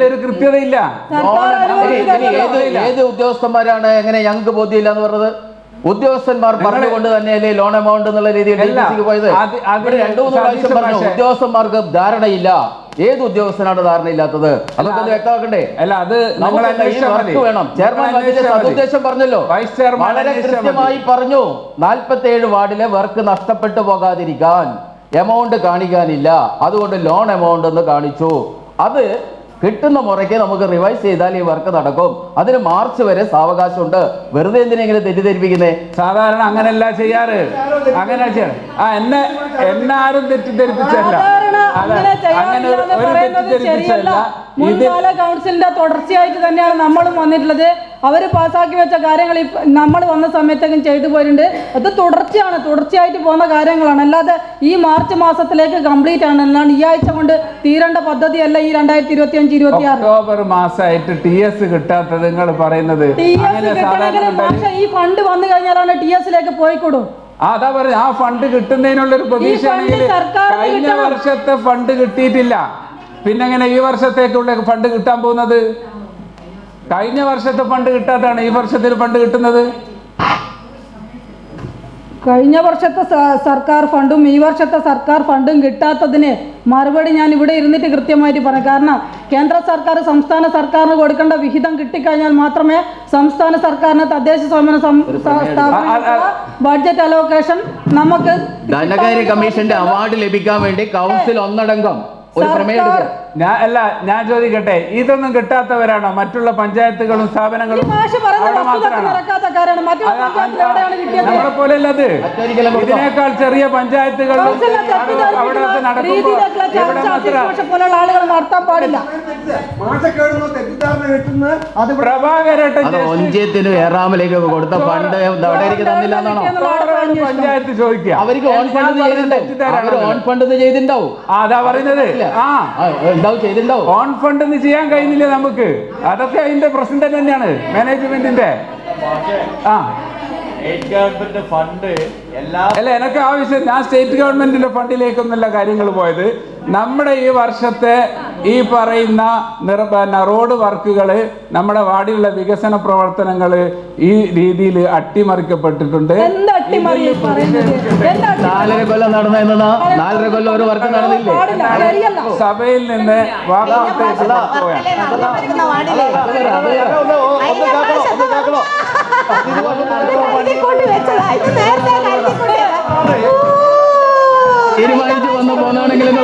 ഒരു കൃത്യതയില്ല. ഏത് ഉദ്യോഗസ്ഥന്മാരാണ് എങ്ങനെ ഞങ്ങൾക്ക് ബോധ്യമില്ല എന്ന് പറഞ്ഞത്? ഉദ്യോഗസ്ഥന്മാർ പറഞ്ഞുകൊണ്ട് തന്നെയല്ലേ ലോൺ എമൗണ്ട് എന്നുള്ള രീതിയിൽ പോയത്? 2-3 പ്രാവശ്യം പറഞ്ഞു ഉദ്യോഗസ്ഥന്മാർക്ക് ധാരണയില്ല ഏത് ഉദ്യോഗസ്ഥനാണ് ധാരണയില്ലാത്തത്? അതൊക്കെ ഒന്ന് വ്യക്തമാക്കണ്ടേ? അല്ല, അത് വേണം. ചെയർമാൻ സതുദ്ദേശം പറഞ്ഞല്ലോ, വളരെ കൃത്യമായി പറഞ്ഞു. 47 വാർഡിലെ വർക്ക് നഷ്ടപ്പെട്ടു പോകാതിരിക്കാൻ എമൗണ്ട് കാണിക്കാനില്ല, അതുകൊണ്ട് ലോൺ എമൗണ്ട് എന്ന് കാണിച്ചു. അത് കിട്ടുന്ന മുറയ്ക്ക് നമുക്ക് റിവൈസ് ചെയ്താൽ ഈ വർക്ക് നടക്കും. അതിന് മാർച്ച് വരെ സാവകാശമുണ്ട്. വെറുതെ എന്തിനെങ്കിലും തെറ്റിദ്ധരിപ്പിക്കുന്നേ? സാധാരണ അങ്ങനെയല്ല ചെയ്യാറ്. അങ്ങനെ ചെയ്യാറ്. എന്നെ ആരും തെറ്റിദ്ധരിപ്പിച്ചല്ല. അങ്ങനെ ഒരു തെറ്റിദ്ധരിപ്പിച്ചല്ല. മുൻകാല കൗൺസിലിന്റെ തുടർച്ചയായിട്ട് തന്നെയാണ് നമ്മളും വന്നിട്ടുള്ളത്. അവർ പാസ്സാക്കി വെച്ച കാര്യങ്ങൾ നമ്മൾ വന്ന സമയത്തേക്കും ചെയ്തു പോയിട്ടുണ്ട്. അത് തുടർച്ചയായിട്ട് പോകുന്ന കാര്യങ്ങളാണ്. അല്ലാതെ ഈ മാർച്ച് മാസത്തിലേക്ക് കംപ്ലീറ്റ് ആണ്. എന്നാണ് ഈ ആഴ്ച കൊണ്ട് തീരേണ്ട പദ്ധതിയല്ല ഈ 2025-26 ഒക്ടോബർ മാസമായിട്ട് TS കിട്ടാത്തത് നിങ്ങൾ പറയുന്നത്. പക്ഷേ ഈ ഫണ്ട് വന്നു കഴിഞ്ഞാലാണ് TS-ലേക്ക് പോയിക്കൂടും. അതാ പറഞ്ഞ ആ ഫണ്ട് കിട്ടുന്നതിനുള്ളൊരു പ്രതീക്ഷയാണെങ്കിൽ കഴിഞ്ഞ വർഷത്തെ ഫണ്ട് കിട്ടിയിട്ടില്ല, പിന്നെ എങ്ങനെ ഈ വർഷത്തേക്കുള്ള ഫണ്ട് കിട്ടാൻ പോകുന്നത്? കഴിഞ്ഞ വർഷത്തെ ഫണ്ട് കിട്ടാത്താണ് ഈ വർഷത്തിൽ ഫണ്ട് കിട്ടുന്നത്. കഴിഞ്ഞ വർഷത്തെ സർക്കാർ ഫണ്ടും ഈ വർഷത്തെ സർക്കാർ ഫണ്ടും കിട്ടാത്തതിന് മറുപടി ഞാൻ ഇവിടെ ഇരുന്നിട്ട് കൃത്യമായിട്ട് പറയാം. കാരണം കേന്ദ്ര സർക്കാർ സംസ്ഥാന സർക്കാരിന് കൊടുക്കേണ്ട വിഹിതം കിട്ടിക്കഴിഞ്ഞാൽ മാത്രമേ സംസ്ഥാന സർക്കാരിന് തദ്ദേശ സ്വയംഭരണ സ്ഥാപനങ്ങളുടെ ബഡ്ജറ്റ് അലോക്കേഷൻ നമുക്ക് ധനകാര്യ കമ്മീഷന്റെ അവാർഡ് ലഭിക്കാൻ വേണ്ടി കൗൺസിൽ ഒന്നടങ്കം ഒരു പ്രമേയം. ഞാൻ ചോദിക്കട്ടെ, ഇതൊന്നും കിട്ടാത്തവരാണോ മറ്റുള്ള പഞ്ചായത്തുകളും സ്ഥാപനങ്ങളും? നമ്മളെ പോലെയല്ല അത്. ഇതിനേക്കാൾ ചെറിയ പഞ്ചായത്തുകളും അവിടെ നടക്കുമ്പോൾ നടത്താൻ പാടില്ല. ഒഞ്ചിയത്തിനും ഏറാമലേക്കും കൊടുത്ത ഫണ്ട് തന്നില്ല എന്നാണോ പഞ്ചായത്ത് ചോദിക്കുക? അവർക്ക് ഓൺ ഫണ്ട് ചെയ്തിട്ടുണ്ടാവും. അതാ പറയുന്നത്. ഓൺ ഫണ്ട് ചെയ്യാൻ കഴിയുന്നില്ല നമുക്ക്. അതൊക്കെ അതിന്റെ പ്രശ്നം തന്നെയാണ് മാനേജ്മെന്റിന്റെ. അല്ല, എനിക്ക് ആവശ്യം ഞാൻ സ്റ്റേറ്റ് ഗവൺമെന്റിന്റെ ഫണ്ടിലേക്കൊന്നുമല്ല കാര്യങ്ങൾ പോയത്. നമ്മുടെ ഈ വർഷത്തെ ഈ പറയുന്ന റോഡ് വർക്കുകൾ, നമ്മുടെ വാർഡിലുള്ള വികസന പ്രവർത്തനങ്ങൾ ഈ രീതിയിൽ അട്ടിമറിക്കപ്പെട്ടിട്ടുണ്ട്. 4 കൊല്ലം നടന്ന 4 കൊല്ലം ഒരു വർക്ക് നടന്നില്ലേ? സഭയിൽ നിന്ന് തീരുമാനിച്ചു വന്നു പോന്നാണെങ്കിലും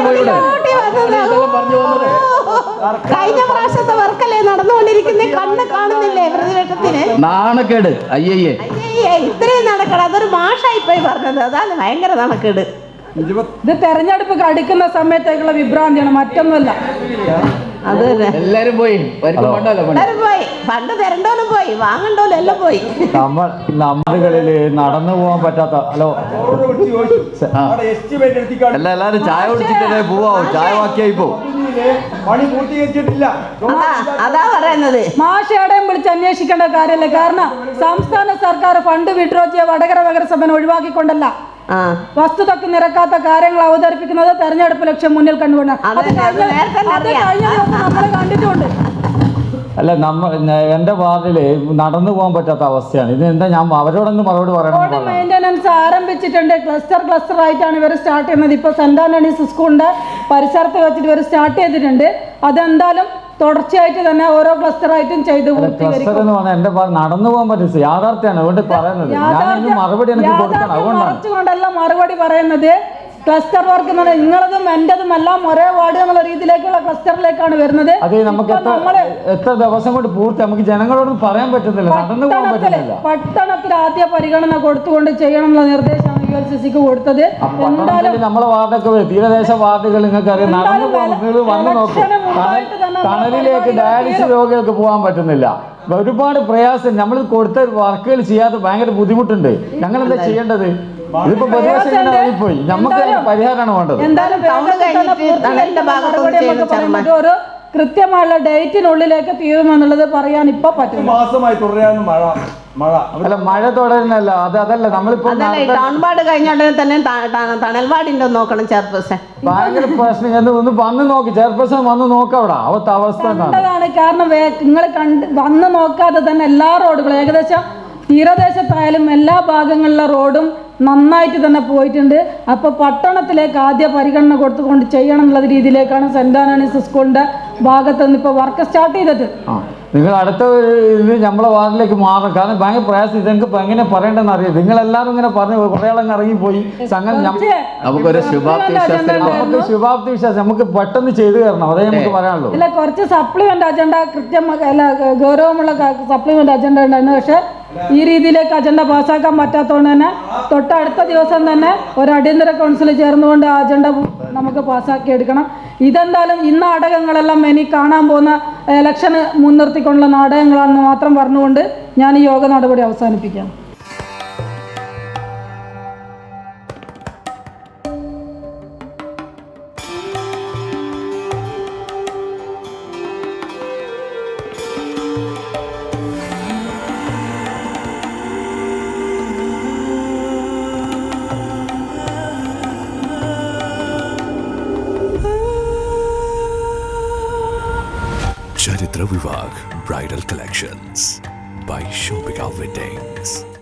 കഴിഞ്ഞ പ്രാവശ്യത്തെ വർക്കല്ലേ നടന്നുകൊണ്ടിരിക്കുന്ന കണ്ണ് കാണുന്നില്ലേ പ്രതിപക്ഷത്തിന്? നാണക്കേട്. അയ്യയ്യേ, ഇത്രയും നടക്കണം. അതൊരു മാഷായി പോയി പറഞ്ഞത്. അതാണ് ഭയങ്കര നാണക്കേട്. ഇത് തെരഞ്ഞെടുപ്പ് കടിക്കുന്ന സമയത്തേക്കുള്ള വിഭ്രാന്തിയാണ്, മറ്റൊന്നുമല്ല. അത് എല്ലാരും പോയി പണ്ട് തരണ്ടോലും പോയി, വാങ്ങണ്ടോലും എല്ലാം പോയി. നമ്മളില് നടന്നു പോകാൻ പറ്റാത്ത എല്ലാരും ചായ കുടിച്ചിട്ടേ പോവാ. ചായ ബാക്കിയായി പോകും. അതാ പറയുന്നത്. മാഷയുടെയും വിളിച്ച് അന്വേഷിക്കേണ്ട കാര്യമല്ല. കാരണം സംസ്ഥാന സർക്കാർ ഫണ്ട് വിഡ്രോ ചെയ്യ വടകര നഗരസഭനെ ഒഴിവാക്കിക്കൊണ്ടല്ല, വസ്തുതക്ക് നിരക്കാത്ത കാര്യങ്ങൾ അവതരിപ്പിക്കുന്നത് തെരഞ്ഞെടുപ്പ് ലക്ഷ്യം മുന്നിൽ കണ്ടുകൊണ്ടാണ്. നമ്മൾ കണ്ടിട്ടുണ്ട്. അല്ല, എന്റെ വാർഡില് നടന്നു പോകാൻ പറ്റാത്ത അവസ്ഥയാണ്. ഇത് എന്താ ഞാൻ അവരോടൊന്ന് മറുപടി പറയണം. മെയിൻ്റനൻസ് ആരംഭിച്ചിട്ടുണ്ട്. ക്ലസ്റ്റർ ആയിട്ടാണ് ഇവർ സ്റ്റാർട്ട് ചെയ്യുന്നത്. ഇപ്പോൾ സെന്റ് ആന്റണീസ് സ്കൂളിന്റെ പരിസരത്ത് വെച്ചിട്ട് ഇവർ സ്റ്റാർട്ട് ചെയ്തിട്ടുണ്ട്. അതെന്തായാലും തുടർച്ചയായിട്ട് തന്നെ ഓരോ ക്ലസ്റ്ററായിട്ടും ചെയ്ത് എന്റെ നടന്നു പോകാൻ പറ്റും യാഥാർത്ഥ്യമാണ്. അതുകൊണ്ട് പറയുന്നത് മറുപടി എനിക്ക് കൊടുക്കണം. അതുകൊണ്ടാണ് മറുപടി പറയുന്നത്. ക്ലസ്റ്റർ വർക്ക് എന്ന് പറഞ്ഞാൽ നിങ്ങളതും എന്റേതും എല്ലാം ഒരേ വാർഡ് എന്നുള്ള രീതിയിലേക്കുള്ള ക്ലസ്റ്ററിലേക്കാണ് വരുന്നത്. അതെ, നമുക്ക് എത്ര ദിവസം കൊണ്ട് പൂർത്തി നമുക്ക് ജനങ്ങളോടൊന്നും പറയാൻ പറ്റുന്നില്ല, നടന്നു പോകാൻ പറ്റുന്നില്ല. പട്ടണത്തിൽ ആദ്യ പരിഗണന കൊടുത്തുകൊണ്ട് ചെയ്യണം എന്നുള്ള നിർദ്ദേശമാണ് ULCCക്ക് കൊടുത്തത്. നമ്മളെ വാർഡൊക്കെ തീരദേശ വാർഡുകൾ നിങ്ങൾക്ക് അറിയാം, നടന്നു പോകാൻ വന്നു നോക്കും. തണലിലേക്ക് ഡയാലിസിസ് രോഗികൾക്ക് പോകാൻ പറ്റുന്നില്ല. ഒരുപാട് പ്രയാസം. നമ്മൾ കൊടുത്ത വർക്കുകൾ ചെയ്യാതെ ഭയങ്കര ബുദ്ധിമുട്ടുണ്ട്. ഞങ്ങൾ എന്താ ചെയ്യേണ്ടത്? ഇതിപ്പോ പോയി നമുക്ക് പരിഹാരമാണ് വേണ്ടത്. ഒരു കൃത്യമായുള്ള ഡേറ്റിനുള്ളിലേക്ക് തീരുമെന്നുള്ളത് പറയാൻ ഇപ്പൊ പറ്റും. മാസമായി തുടരാന്ന് അല്ല, മഴ തുടരുന്നല്ല. അതല്ല നമ്മളിപ്പോ ടൗൺവാർഡ് കഴിഞ്ഞോടെ തന്നെ തണൽവാടിന്റെ നോക്കണം ചെയർപേഴ്സൺ. ഭയങ്കര പ്രശ്നം. ഒന്ന് വന്ന് നോക്കി, ചെയർപേഴ്സൺ വന്ന് നോക്കവിടെ അവത്തെ അവസ്ഥ എന്താണ്. കാരണം നിങ്ങൾ വന്ന് നോക്കാതെ തന്നെ എല്ലാ റോഡുകളും ഏകദേശം തീരദേശത്തായാലും എല്ലാ ഭാഗങ്ങളിലെ റോഡും നന്നായിട്ട് തന്നെ പോയിട്ടുണ്ട്. അപ്പോൾ പട്ടണത്തിലേക്ക് ആദ്യ പരിഗണന കൊടുത്തുകൊണ്ട് ചെയ്യണം എന്നുള്ള രീതിയിലേക്കാണ് സെൻറ് ആന്റണീസ് സ്കൂളിൻ്റെ ഭാഗത്ത് നിന്ന് ഇപ്പോൾ വർക്ക് സ്റ്റാർട്ട് ചെയ്തിട്ട്. നിങ്ങൾ അടുത്ത ഇത് നമ്മളെ വാർഡിലേക്ക് മാറും. കാരണം ഭയങ്കര പ്രയാസം. ഇതെനിക്ക് എങ്ങനെ പറയേണ്ടതെന്ന് അറിയാം. നിങ്ങളെല്ലാവരും ഇങ്ങനെ പറഞ്ഞു കുറേ ആളങ്ങ് ഇറങ്ങിപ്പോയി. സംഗതി നമുക്കൊരു ശുഭാപ്തി വിശ്വാസം നമുക്ക് പെട്ടെന്ന് ചെയ്തു തരണം. അതേ നമുക്ക് പറയാനുള്ളൂ. ഇല്ല, കുറച്ച് സപ്ലിമെന്റ് അജണ്ട അല്ല ഗൗരവമുള്ള സപ്ലിമെന്റ് അജണ്ട ഉണ്ടായിരുന്നു. പക്ഷേ ഈ രീതിയിലേക്ക് അജണ്ട പാസ്സാക്കാൻ പറ്റാത്തതുകൊണ്ട് തന്നെ തൊട്ടടുത്ത ദിവസം തന്നെ ഒരു അടിയന്തര കൗൺസിൽ ചേർന്നുകൊണ്ട് ആ അജണ്ട നമുക്ക് പാസ്സാക്കി എടുക്കണം. ഇതെന്തായാലും ഈ നാടകങ്ങളെല്ലാം ഇനി കാണാൻ പോകുന്ന ഇലക്ഷന് മുൻനിർത്തിക്കൊണ്ടുള്ള നാടകങ്ങളാണെന്ന് മാത്രം പറഞ്ഞുകൊണ്ട് ഞാൻ ഈ യോഗ നടപടി അവസാനിപ്പിക്കാം. Charitra Vivag Bridal Collections by Shobhika Weddings.